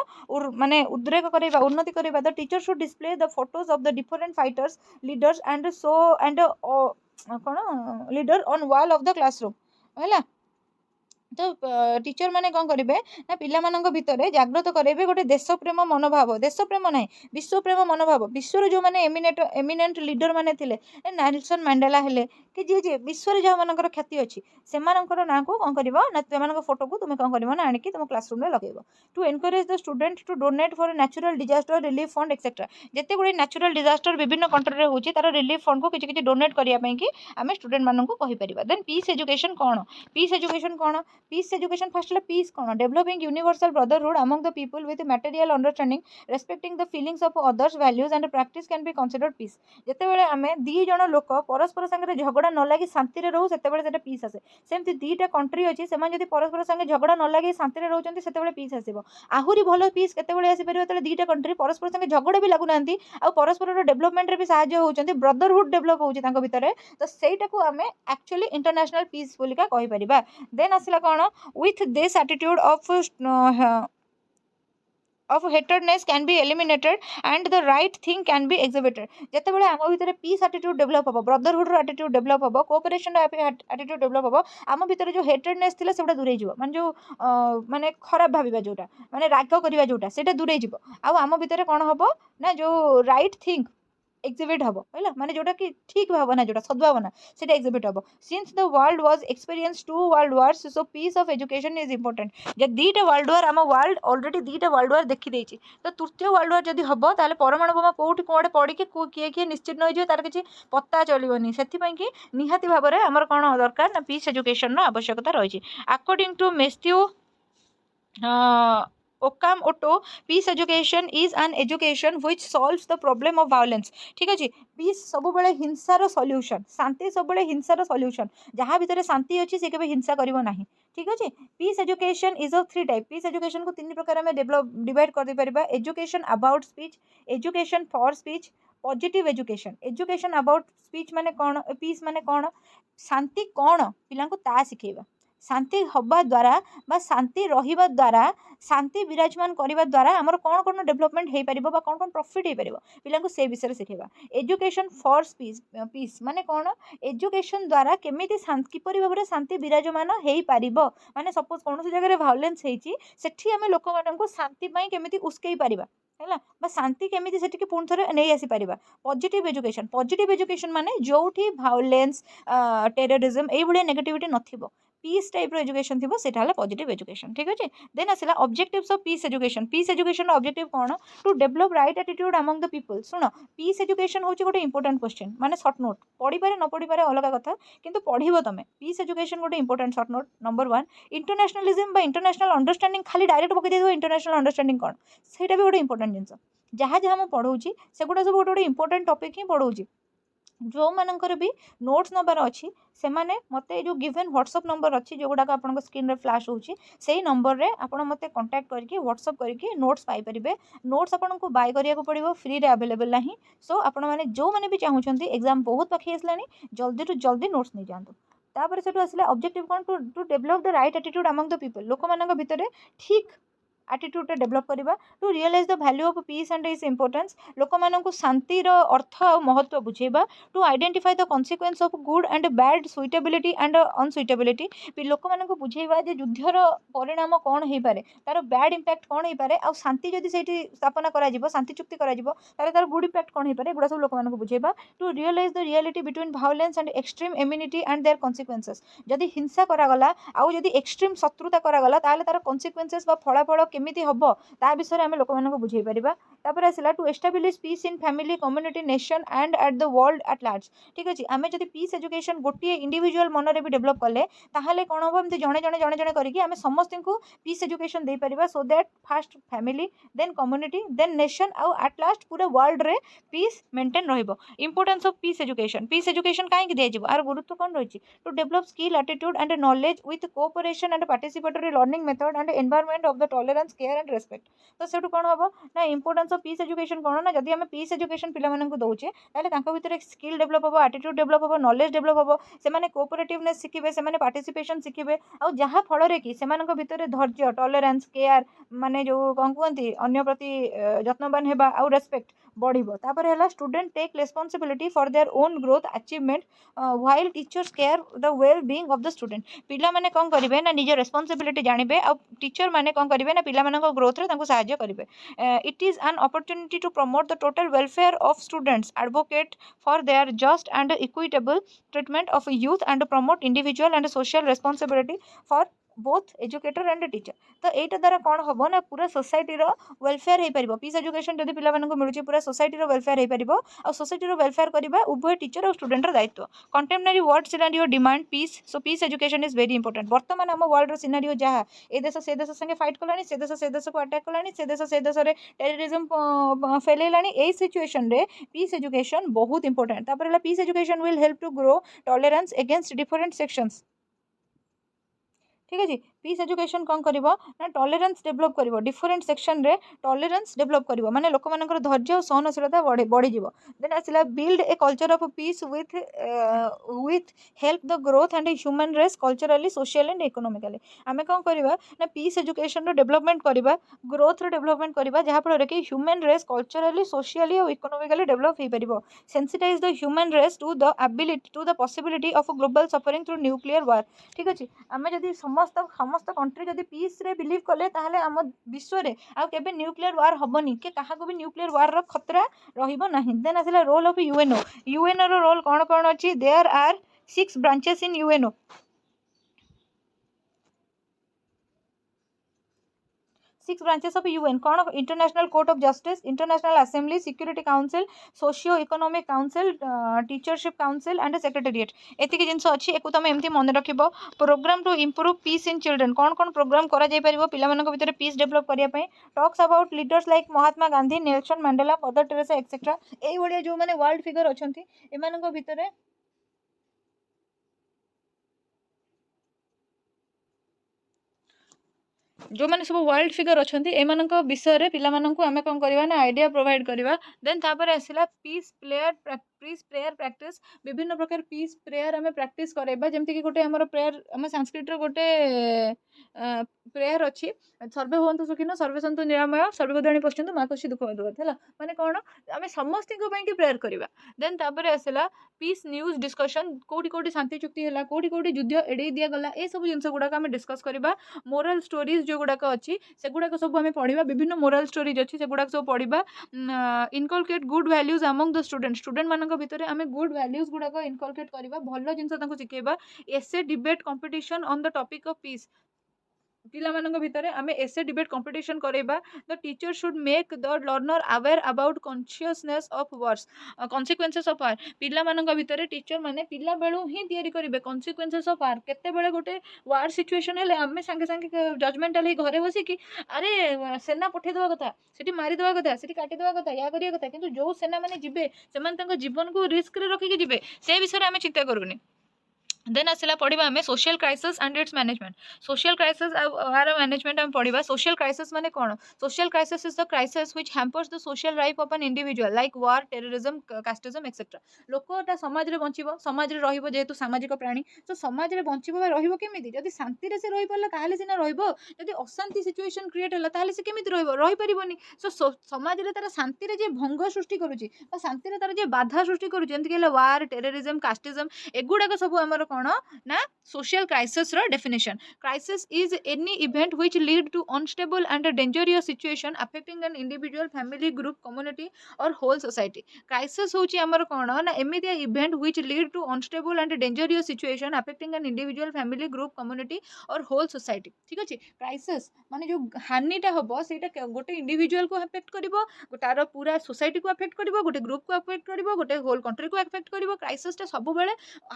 माने उद्रेक करवा उन्नति करवा the teacher should display the photos of the different fighters leaders and so and कौन leader on wall of the classroom है तो टीचर माने कौन करेंगे ना पिला भितर जागृत करेंगे गोटे देश प्रेम मनोभाव देश प्रेम ना विश्व प्रेम मनोभाव विश्वर जो मैंने एमिनेंट लीडर माने थिले नेल्सन मैंडेला हेले कि जी जी विश्व जहाँ मानकर ख्याति अच्छी से ना को कौन कर ना फोटो को तुम कौन कर ना आणिकी तुम क्लासरूम में लगे to encourage the student to donate for natural disaster relief fund etcetera जिते गुड़े नेचुरल डिजास्टर विभिन्न कंट्री होची तार रिलीफ फंड को किसी डोनेट करने की आम स्टूडेंट मानक कहीपर देन पीस एजुकेशन कौन पीस एजुकेशन कौन पीस एजुकेशन फर्स्ट पीस कौन developing universal brotherhood among the people with material understanding respecting the feelings of others values and practice can be considered peace जिते आम दी जन लोक परस्पर संगे झगड़ा न लगी शांति रोहू से पीस आसे सेमती दीटा कंट्री अच्छी से परस्पर संगे झगड़ा न लगी शांति रोचे से पीस आसो आहरी भल पीस केतबे आसपार दीटा कंट्री परस्पर संगे झगड़ा भी लगुना आ परस्पर डेवलपमेंट भी साहाय्य होती ब्रदरहुड डेवलप होती भितर तो सहीटा को आम एक्चुअली इंटरनेशनल पीस बोलिका कहीपर देन आसला कौन with this attitude of hatredness can be eliminated and the right thing can be exhibited जेतेबेले आम भितर पीस एटीट्यूड डेवलप हम ब्रदरहुड एटीट्यूड डेवलप हम कोऑपरेशन एटीट्यूड डेवलप हम आम भितर जो हेट्रेडनेस थिला सेटा दूरे जीवो माने जो माने खराब भाबिबा जोटा माने राग करिबा जोटा सेटा दूरे जीवो आ आम भितर कोन हबो ना जो राइट थिंग एक्जिबिट हम है माने जोटा कि ठीक भावना जोटा सद्भावना से एक्जिबिट हम since the world was experience 2 world wars so peace of education is important जब 2टा वर्ल्ड वार आम वर्ल्ड ऑलरेडी 2टा वर्ल्ड वार देखी तो तृतीय वर्ल्ड वार जब हम ताले परमाणु बोमा कोठी कोड़े पड़ी कि किए किए निश्चित हो तार किसी पत्ता चलनी से कि निहाती भाव में आमर कौन दरकार ना पीस एजुकेशन आवश्यकता रही according to Matthew Okamoto, peace education is an education which solves the problem of violence. ठीक अच्छे पीस सब बड़े हिंसार सॉल्यूशन शांति सब बड़े हिंसार सॉल्यूशन जहाँ भितर शांति अच्छी से केबे हिंसा करिवो नाही ठीक अच्छे peace education is of 3 type peace education को 3 प्रकार में डेवलप डिवाइड कर दे परिबा education about speech education for speech positive education about speech माने कौन पीस माने कौन शांति कौन पिला ता शिखेबा शांति हवा द्वारा बा शांति रहिबा द्वारा शांति विराजमान करने द्वारा आमर कौन कौन डेवलपमेंट हो पार कौन कौन प्रॉफिट हो पार पिला से विषय शिखेबा एजुकेशन फॉर पीस माने कौन एजुकेशन द्वारा केमिति किपरि भाव में शांति विराजमान हो पार माने सपोज कौन जगह भायोलेंस होती सेठी आम लोक मानू शांति केमिति उस्कई पारिबा है बा शांति केमिति सेठी पुणी थे नहीं आसी पारिबा पॉजिटिव एजुकेशन माने जोठी भायोलेंस टेररिज्म ये भाया नेगेटिविटी नथिबो पीस टाइप एजुकेशन थी से पॉजिटिव एजुकेशन ठीक अच्छे देन आसला objectives of peace education objective कौन to develop right attitude among the people शुण पीस एजुकेशन हूँ गोटे इंपोर्टेंट क्वेश्चन माने सर्ट नोट पढ़ी पारे न पढ़ी पारे अलग कथा किंतु पढ़िबो तमे पीस एजुकेशन गोटे important short note number 1 internationalism international understanding खाली डायरेक्ट पकई दे इंटरनेशनल अंडरस्टैंडिंग कौन सेटा भी गोटे इंपोर्टेंट जिनस जहाँ जहाँ मुझे पढ़ाऊँगी सेगुड़ा सब गोटे इंपोर्टेंट टॉपिक ही पढ़ाऊँगी जो मानकर भी नोट्स नबार अच्छी से माने मते जो गिवन व्हाट्सएप नंबर अच्छी जो गुड़ाक आप स्क्रीन रे फ्लैश होची से नंबर रे आपण मते कांटेक्ट करके व्हाट्सएप करके नोट्स पाई परिबे नोट्स आपन को बाय करिया को पड़िबो फ्री रे अवेलेबल नाही सो आपण माने जो माने भी चाहूछंती एग्जाम बहुत पाखी आसलानी जल्दी टू जल्दी नोट्स नहीं जानतु तापर सेटू आसले ऑब्जेक्टिव कोन to develop the right attitude among the people लोक मानक भितरे ठीक एटीट्यूड डेवलप करवा to realise the value of peace and its importance लोक मानक शांतिर अर्थ और महत्व बुझेबा to identify the consequence of good and bad suitability and unsuitability लोक मानक बुझेबा जे युद्धर परिणाम कौन हो पारे तार बैड इंपैक्ट कौन हो पारे आ शांति जदि सेठी स्थापना करा जिवो शांति चुक्ति करा जिवो तारे तार गुड इंपैक्ट कौन हो पारे गुड़ा सब लोक मानक बुझेबा to realise the reality between violence and extreme immunity and their consequences जदि हिंसा करागला आउ जदि एक्सट्रीम शत्रुता करागला ताले तार कॉन्सिक्वेंसेस बा फलाफल केमिति हबो ता विषय आम लोक मानक बुझे पारिबा तापर आसला to establish peace in family community nation and at the world at large ठीक अच्छे आम जब पीस एजुकेशन गोटे इंडिविजुअल मन में भी डेवलप कले ताहले कौन हम एमती जड़े जड़े जड़े जड़े करके आम समस्त को पीस एजुकेशन दे पारिबा so that fast family then community then nation आउ एट लास्ट पूरा वर्ल्ड रे पीस मेंटेन रहिबो इंपोर्टेंस ऑफ पीस एजुकेशन कहीं दिया आर गुरुत्व कौन रही to develop skill attitude and knowledge with cooperation and participatory learning method and environment of the tolerance care and respect तो सेठू कौन हम ना इंपोर्टेंस ऑफ पीस एजुकेशन कौन ना जदि आम पीस एजुकेशन पिलामानंकु दौचे ताले भितर स्किल डेवलप हम एटीट्यूड डेवलप हम नॉलेज डेवलप हम से कोऑपरेटिवनेस शिखिबे से पार्टिसिपेशन शिखिबे आ जहाँ फल कि भितर धैर्य टॉलरेंस केयर माने जो कौन कहते अन्य प्रति जत्नवान हेबा आउ रेस्पेक्ट बढ़िबो तापर है student take responsibility for their own growth achievement while teachers care the well being of the student पिला माने कौन करिवे ना निज रेस्पॉन्सिबिलिटी जानिबे आ टीचर माने कौन करिवे ना पिला मानक ग्रोथ रे तांको सहायता करिवे it is an opportunity to promote the total welfare of students advocate for their just and equitable treatment of youth and promote individual and social responsibility for both educator and teacher तो यहाँ द्वारा कौन हम ना पूरा सोसाइटी वेलफेयर हो पार पीस एजुकेशन जब पिला मिलूँ पूरा सोसाइटी वेलफेयर हो पार आ सोसाइटी वेलफेयर करवा उभय टीचर और स्टूडेंट दायित्व contemporary world scenario demand peace so peace education is very important बर्तमान आम वर्ल्ड सिनारियो जहाँ ए देश से देश संगे फाइट कलानी से देश को अटैक कलानी से देश में टेररिज्म फैलैलानी यही सिचुएशन रे पीस एजुकेशन बहुत इंपोर्टेंट तापर peace education will help to grow tolerance against different sections ठीक है पीस एजुकेशन कौन कर टॉलरेंस डेवलप कर डिफरेंट सेक्शन रे टॉलरेंस डेवलप कर माने लोक मानकर धैर्य और सहनशीलता बढ़ी देन आसला build a culture of peace with help the growth and human race culturally social and economically आम कौन करवा ना पीस एजुकेशन डेवलपमेंट करवा ग्रोथ डेवलपमेंट करवा जहाँफल कि ह्यूमन रेस कल्चरली सोशली और इकोनॉमिकली डेवलप हो पार sensitise the human race to the ability to the possibility of global suffering through nuclear war ठीक अच्छे आम जब समस्त समस्त कंट्री जदि पीस रे बिलीव कले ताहले आम विश्व रे आ केबे न्यूक्लियर वार हबनी के काहाको भी न्यूक्लियर वार रो खतरा रहिबो नाही। देन आसिला रोल ऑफ यूएनओ। यूएनओ रो रोल कोन कोन अछि? There are 6 branches in UNO. 6 branches of UN कौन? International court of justice, international assembly, security council, socio economic council, trusteeship council and secretariat. एतिकी जिनस अच्छी एक तुम एमती मन रखिबो। Programme to improve peace in children कौन कौन प्रोग्राम करा जाय परिबो पिलामानक भितर पीस डेवलप करिया पई? Talks about leaders like Mahatma Gandhi, Nelson Mandela, mother Teresa etcetera. एई भलिया जो माने वर्ल्ड फिगर अछंती एमानक भितर जो मैंने सब वर्ल्ड फिगर अच्छा एମାନଙ୍କ विषय रे पिला माननकु आमे कोन करबा ना आइडिया प्रोवाइड करबा। देन तापर आसिला पीस प्रेयर प्रैक्टिस। विभिन्न प्रकार पीस प्रेयर आमे प्रैक्टिस करबा जेमति कि गोटे हमर प्रेयर हम संस्कृत रो गोटे प्रेयर अछि सर्वे भवन्तु सुखिनो सर्वे सन्तु निरामय सर्वे भद्राणि पश्यन्तु मा कष्टि दुःख दुःख हैला माने कोन आमे समस्त को पई कि प्रेयर करबा। देन तापर आसिला पीस न्यूज डिस्कशन कोठी कोठी शांति चुक्ति हैला कोठी कोठी युद्ध एडे दिया गला ए सब जिंस गुडा आमे डिस्कस करबा। मोरल स्टोरीज जो गुड़ाक अच्छी से गुड़ाक सब आम पढ़ा विभिन्न मोरल स्टोरीज अच्छी से गुड़ाक सब पढ़ा। Inculcate good values among the student मान भितर आम गुड वैल्यूज गुड़ाक इनकलकेट करवा भल जिन शिखेबा। Essay debate competition on the topic of peace पिला मानक भितर आम एसे डिबेट कंपटीशन करवा। The teacher should make the learner aware about consciousness of words consequences of war. पिला मानक भितर टीचर माने पिला बेलू ही तैयारी करेंगे कॉन्सिक्वेंसेस ऑफ वार केते बेले गोटे वार सिचुएशन हेले आम सांगे सांगे जजमेंटाल ही घरे बसी कि अरे सेना पठेदेवा कथा सेठी मारिदेवा कथा सेठी काटिदेवा कथा या करिया कथा किंतु जो सेना माने जिबे सेमान तांको जीवन को रिस्क रे रखिके जिबे से विषय आम चिंता करूनी। देन आसला पढ़ा आम social crisis and its management. Social crisis आर मैनेजमेंट आम पढ़ा। सोशल क्राइसिस माने कौन? Social crisis is the crisis which hampers the social life of an individual like war terrorism casteism etcetera. लोकटा समाज रे बंचिबो समाज रे रहिबो जेहेतु सामाजिक प्राणी तो समाज रे बंचिबो बा रहिबो केमिति जदि शांति रे से रहि परला ताहाले सिना रहिबो जदि अशांति सिचुएशन क्रिएट होला ताहाले से केमिति रहिबो रहि परिबोनी। सो समाज रे तार शांति रे जे भंग सृष्टि करूची बा शांति रे तार जे बाधा सृष्टि करूची जेंति कि वार टेररिज्म कास्टिज्म एगुडा को सब हमर कौन ना सोशल क्राइसिस रो डेफिनेशन। Crisis is any event which lead to unstable and dangerous situation affecting an individual family group community or whole society. Crisis होची हमर कोन ना एमितिया event which lead to unstable and dangerous situation affecting an individual family group community or whole society. ठीक अछि क्राइसिस माने जो हानिटा हबो सेटा गोटे इंडिविजुअल को अफेक्ट करिवो तार पूरा सोसाइटी को अफेक्ट करिवो गोटे ग्रुप को अफेक्ट करिवो गोटे होल कंट्री को अफेक्ट करिवो। क्राइसिस टा सब बेले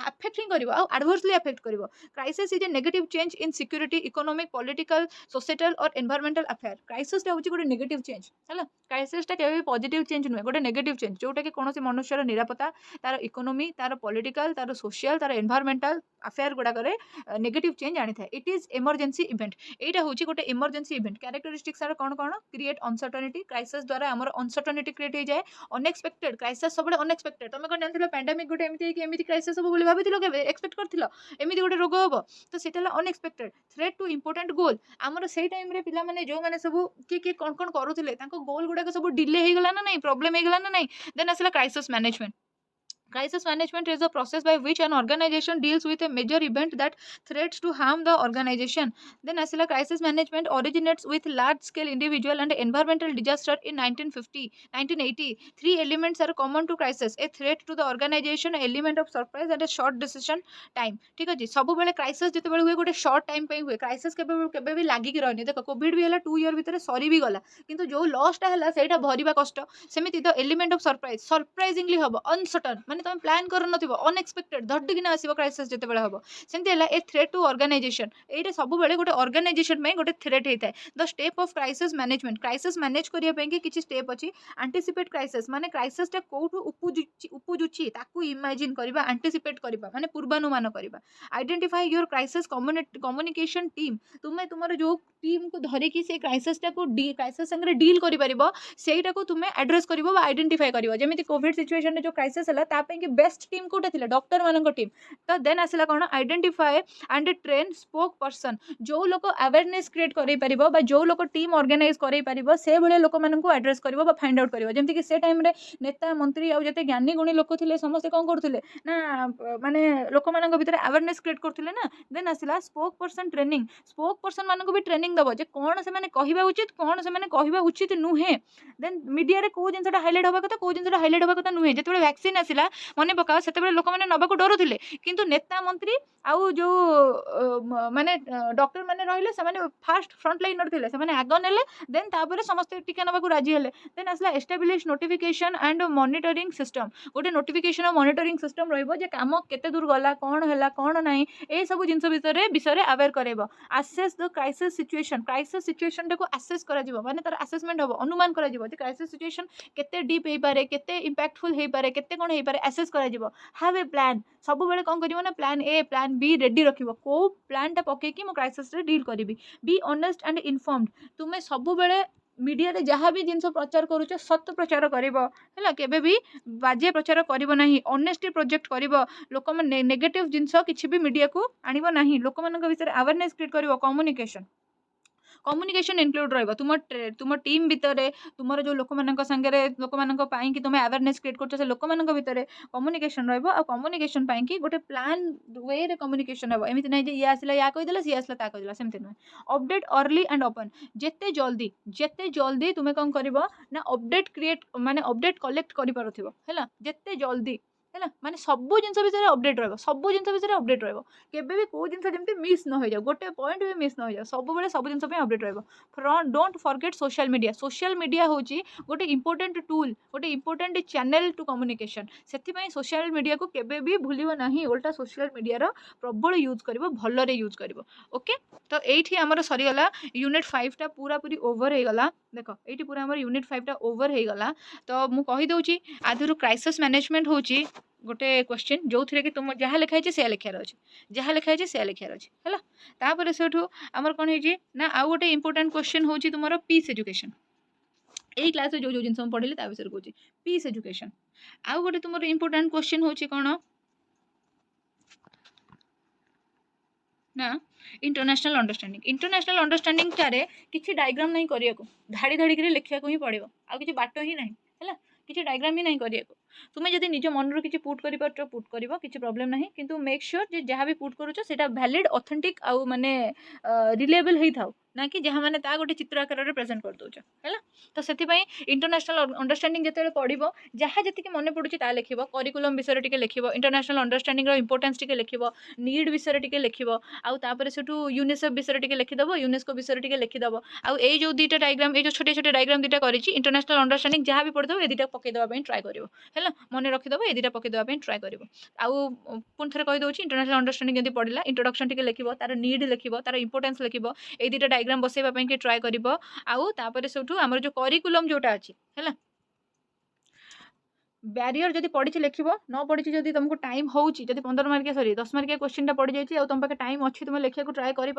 अफेक्टिंग करिवो आ एडवर्सली अफेक्ट करिवो। Crisis is a negative change in security economic political societal or environmental affair. Crisis टा होची गोटे नेगेटिव चेंज हैला क्राइसिस टा केबे पॉजिटिव चेंज नुहे गोटे नेगेटिव चेंज जोटा कि कोनोसी मनुष्यर निरापत्ता तार इकोनॉमी तार पॉलिटिकल तार सोशल तार एनवायरमेंटल अफेयर गुडा करे नेगेटिव चेंज आनी था। इट इज इमरजेंसी इवेंट एटा होची गोटे इमरजेंसी इवेंट। कैरेक्टरिस्टिक्स आर कोन कोन? क्रिएट अनसर्टेनिटी क्राइसिस द्वारा हमर अनसर्टेनिटी क्रिएट हो जाए। अनएक्सपेक्टेड क्राइसिस सब अनएक्सपेक्टेड तुम कोन जानथिलो पैंडेमिक गोटे एमिति कि एमिति क्राइसिस सब बोली भाबिथिलो केबे एक्सपेक्ट करथिलो एमिति गोटे रोग हम तो सेटा अनएक्सपेक्टेड थ्रेट टू इंपोर्टेंट गोल आमर से टाइम रे पिला माने जो माने सब किए कौन कौन करुले गोल गुड़ाक सब डिले हो गला ना नहीं प्रॉब्लम हो गला ना नहीं। देन आसला crisis management. Crisis management is the process by which an organization deals with a major event that threats to harm the organization. Then asila crisis management originates with large scale individual and environmental disaster in 1950 1980. Three elements are common to crisis: a threat to the organization, an element of surprise and a short decision time. ठीक अछि सब बेले क्राइसिस जते बेले हुए गोटे शॉर्ट टाइम पे हुए क्राइसिस केबे भी लागि कि रहनी। देखो कोविड भी हला 2 ईयर भितर सरी भी गला किंतु जो लॉस टा हला सेटा भरिबा कष्ट सेमिति the element of surprise surprisingly हबो अनसर्टन माने तुम प्लान कर नथिबो अनएक्सपेक्टेड धड्डिकिना आसीबो क्राइसिस जते बेले हबो सेमति हला ए थ्रेट टू ऑर्गेनाइजेशन एटा सब बेले गोटे ऑर्गेनाइजेशन में गोटे थ्रेट हेताय। The step of crisis management crisis manage करिया पे कि किछि स्टेप अछि। एंटीसिपेट क्राइसिस माने क्राइसिस टा कोठु उपुजुची ताकू इमेजिन करबा एंटीसिपेट करबा माने पूर्वानुमान करबा। Identify your crisis communication team तुमे तुमर जो टीम को धरि कि से क्राइसिस टा को क्राइसिस संगे डील करि परिबो सेटा को तुमे एड्रेस करबो बा आइडेंटिफाई करबो। जेमिति कोविड सिचुएशन रे जो क्राइसिस हला ता कि बेस्ट टीम कोटा थिले डॉक्टर मानक टीम तो देन आसला कौन आइडेंटिफाए एंड ट्रेन स्पोक पर्सन जो लोक अवेयरनेस क्रिएट कर पारिबो बा जो लोक टीम ऑर्गेनाइज कर पारिबो से भले लोक मानक एड्रेस करिवो बा फाइंड आउट करिवो जेमति कि से टाइम रे नेता मंत्री आ जते ज्ञानी गुणी लोक थिले समस्त कोन करथिले ना माने लोक मानक भितर अवेयरनेस क्रिएट करथिले ना देन आसला spoke person training spoke person मानक भी ट्रेनिंग दबो जे कोन से माने कहिबा उचित कोन से माने कहिबा उचित नुहे देन मीडिया रे को जिनसटा हाइलाइट होबा कथा को जिनसटा हाइलाइट होबा कथा नुहे जेते वैक्सीन आसिला मने पकाओ सेते बेले लोक माने नबा को डरुथिले किंतु नेता मंत्री आउ जो माने डॉक्टर माने रहिले से माने फास्ट फ्रंट लाइनर थिले से माने आगो नेले देन तापर समस्त टीका नबा को राजी हेले देन आसला establish notification and monitoring system गोटे नोटिफिकेशन और मॉनिटरिंग सिस्टम रहइबो जे काम केते दूर गला कोन हैला कोन नाही ए सब जिंस विषय अवेयर करेबो असेस द क्राइसिस सिचुएशन को असेस करा जिवो माने तार असेसमेंट होबो अनुमान करा जिवो जे क्राइसिस सिचुएशन केते डीप हे पारे केते इंपैक्टफुल हे पारे केते कोन हे पारे असेस करा जिवो हैव ए प्लान सब बेले कोन करिवो ना plan A plan B ready रखिवो को प्लान टा पके कि मो क्राइसिस रे डील करिवि बी ऑनेस्ट एंड इन्फॉर्म्ड तुमे सब बेले मीडिया रे जहाँ भी जिनस प्रचार करूछ सत्य प्रचार करिवो हैला केबे भी बाजे प्रचार करिवो नाही ऑनेस्टली प्रोजेक्ट करिवो लोक मन नेगेटिव जिनस किछि भी मीडिया को आनिवो नाही लोक मानक विषय अवेयरनेस क्रिएट करिवो कम्युनिकेशन इनक्लूड रहिबो तुम टीम भितरे तुमर जो लोक मानक संगे लोक मानक पाई कि तुमे अवेयरनेस क्रिएट करछ से लोक मानक भितरे कम्युनिकेशन रहिबो आ कम्युनिकेशन पाई कि गोटे प्लान वे रे कम्युनिकेशन हेबो एमिति नै जे या आसला या कहि देला सी आसला ता कहि देला सेमति नै अपडेट अर्ली एंड ओपन जेते जल्दी तुमे कोन करिवो ना अपडेट क्रिएट माने अपडेट कलेक्ट करि पारुथिबो हैला जेते जल्दी है माने सब जिनस विषय अपडेट रहिबो सब जिनस विषय अपडेट रहिबो केबे भी को जिनस जेमति मिस न हो जाय गोटे पॉइंट भी मिस न हो जाय सब बेले सब जिनस पे अपडेट रहिबो from don't forget social media होची गोटे इंपोर्टेंट टूल गोटे इंपोर्टेंट चैनल टू कम्युनिकेशन सेति पई सोशल मीडिया को केबे भी भूलिबो नाही उल्टा सोशल मीडिया रो प्रबल यूज करिवो भलो रे यूज करिवो ओके तो एठी हमर सरी गला यूनिट 5 टा पूरा पूरी ओवर हे गला देखो एठी पूरा हमर यूनिट 5 टा ओवर हे गला तो मु कहि दउची आधुरु क्राइसिस मैनेजमेंट होची गोटे क्वेश्चन जो थे कि तुम जहाँ लिखाई से लिखार अच्छे जहाँ लिखाई से लिखार अच्छे है तापर से आमर कौन है ना आउ गोटे इंपोर्टेंट क्वेश्चन हूँ तुम पीस एजुकेशन यही क्लास जो जो जिन पढ़ी ता विषय कहूँ पीस एजुकेशन आउ गोटे तुम इंपोर्टेंट क्वेश्चन हूँ कौन ना इंटरनेशनल अंडरस्टैंडिंग टारे किसी डायग्राम नहीं करिया को धाड़ी धाड़ी कर लिखा ही पड़ो आ कि बाट ही नहीं है किसी डायग्राम ही नहीं करिया तुम्हें जब निज मन रू किसी पुट कर पुट कर किसी प्रॉब्लम नहीं किंतु मेक श्योर जे जहाँ भी पुट करूछ सेटा वैलिड ऑथेंटिक आउ माने रिलेबल ही थाउ ना कि जहाँ मैंने ता गोटे चित्र आकार में प्रेजेंट कर दौच है तो से इंटरनेशनल अंडरस्टैंडिंग जिते पढ़ो जहाँ जी मन पड़ुची ता लिखो करिकुलम विषय टे लिखो इंटरनेशनल अंडरस्टैंडिंग इंपोर्टेंस टे लिखो नीड विषय टे लिखो आउे से यूनिसेफ विषय टे लिखिदेव यूनेस्को विषय टे लिखिदेव आउ जो दुईटा डायग्राम ये जो छोटे छोटे डायग्राम दुईटा कर इंटरनेशनल अंडरस्टैंडिंग जहाँ भी पढ़ो ये दुटा पकईदेवाई ट्राए कर मन रखिदेव ये दुटा पकईदेवाई ट्राए कर पुणी थे कहीदे इंटरनेशनल अंडरस्टैंडिंग जब पढ़ला इंट्रोडक्शन टे लिखो तार नीड लिखो तार इंपोर्टेंस लिखो ये दुटा डायग्राम बसैबा कि ट्राए करिवो आउ तापर से आमर जो करिकुलम जोटा अछि हैला बैरियर जदि पढ़ी लिखो न पढ़ी जदि तुमको टाइम होची जदि 15 मार्किया सॉरी 10 मार्किया क्वेश्चन पढ़ी जाइए तुम पाखे टाइम अच्छी तुम लिखा ट्राए कर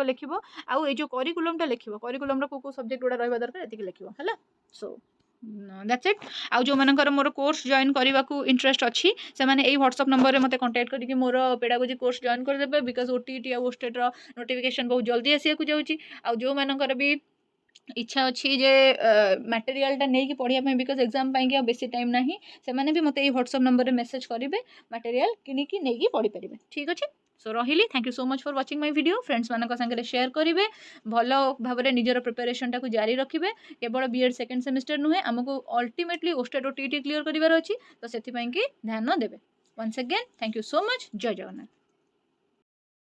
लिखो आउ ये जो करिकुलम टा लिखो करिकुलम को सब्जेक्ट गुड़ा रहा दरकार ये लिखो है सो दैट्स इट आउ जो मानकर मोर कोर्स जॉइन करने को इंटरेस्ट अच्छी से मैंने यही व्हाट्सएप नंबर में मत कांटेक्ट करके मोर पेडागोजी कोर्स जॉइन करदे बिकज ओटीटी और स्टेट नोटिफिकेशन बहुत जल्दी आसिया जाऊँगी आउ जो मानकर भी इच्छा अच्छी जे मटेरियलटा नहीं पढ़ाई बिकज एग्जाम पाई बेसी टाइम ना से मैंने भी मत व्हाट्सएप नंबर में मेसेज करेंगे मटेरियल किनिकी नहीं पढ़ी पारे ठीक अच्छे सो रही thank you so much for watching my video friends मान संगे शेयर करेंगे भल भाव में निजर प्रिपरेशन टाक जारी रखिए केवल बीएड सेकेंड सेमिस्टर नुहे आमको अल्टीमेटली ओस्टेट और टीटी क्लियर करार अच्छी तो से ध्यान देवे once again thank you so much जय जगन्नाथ।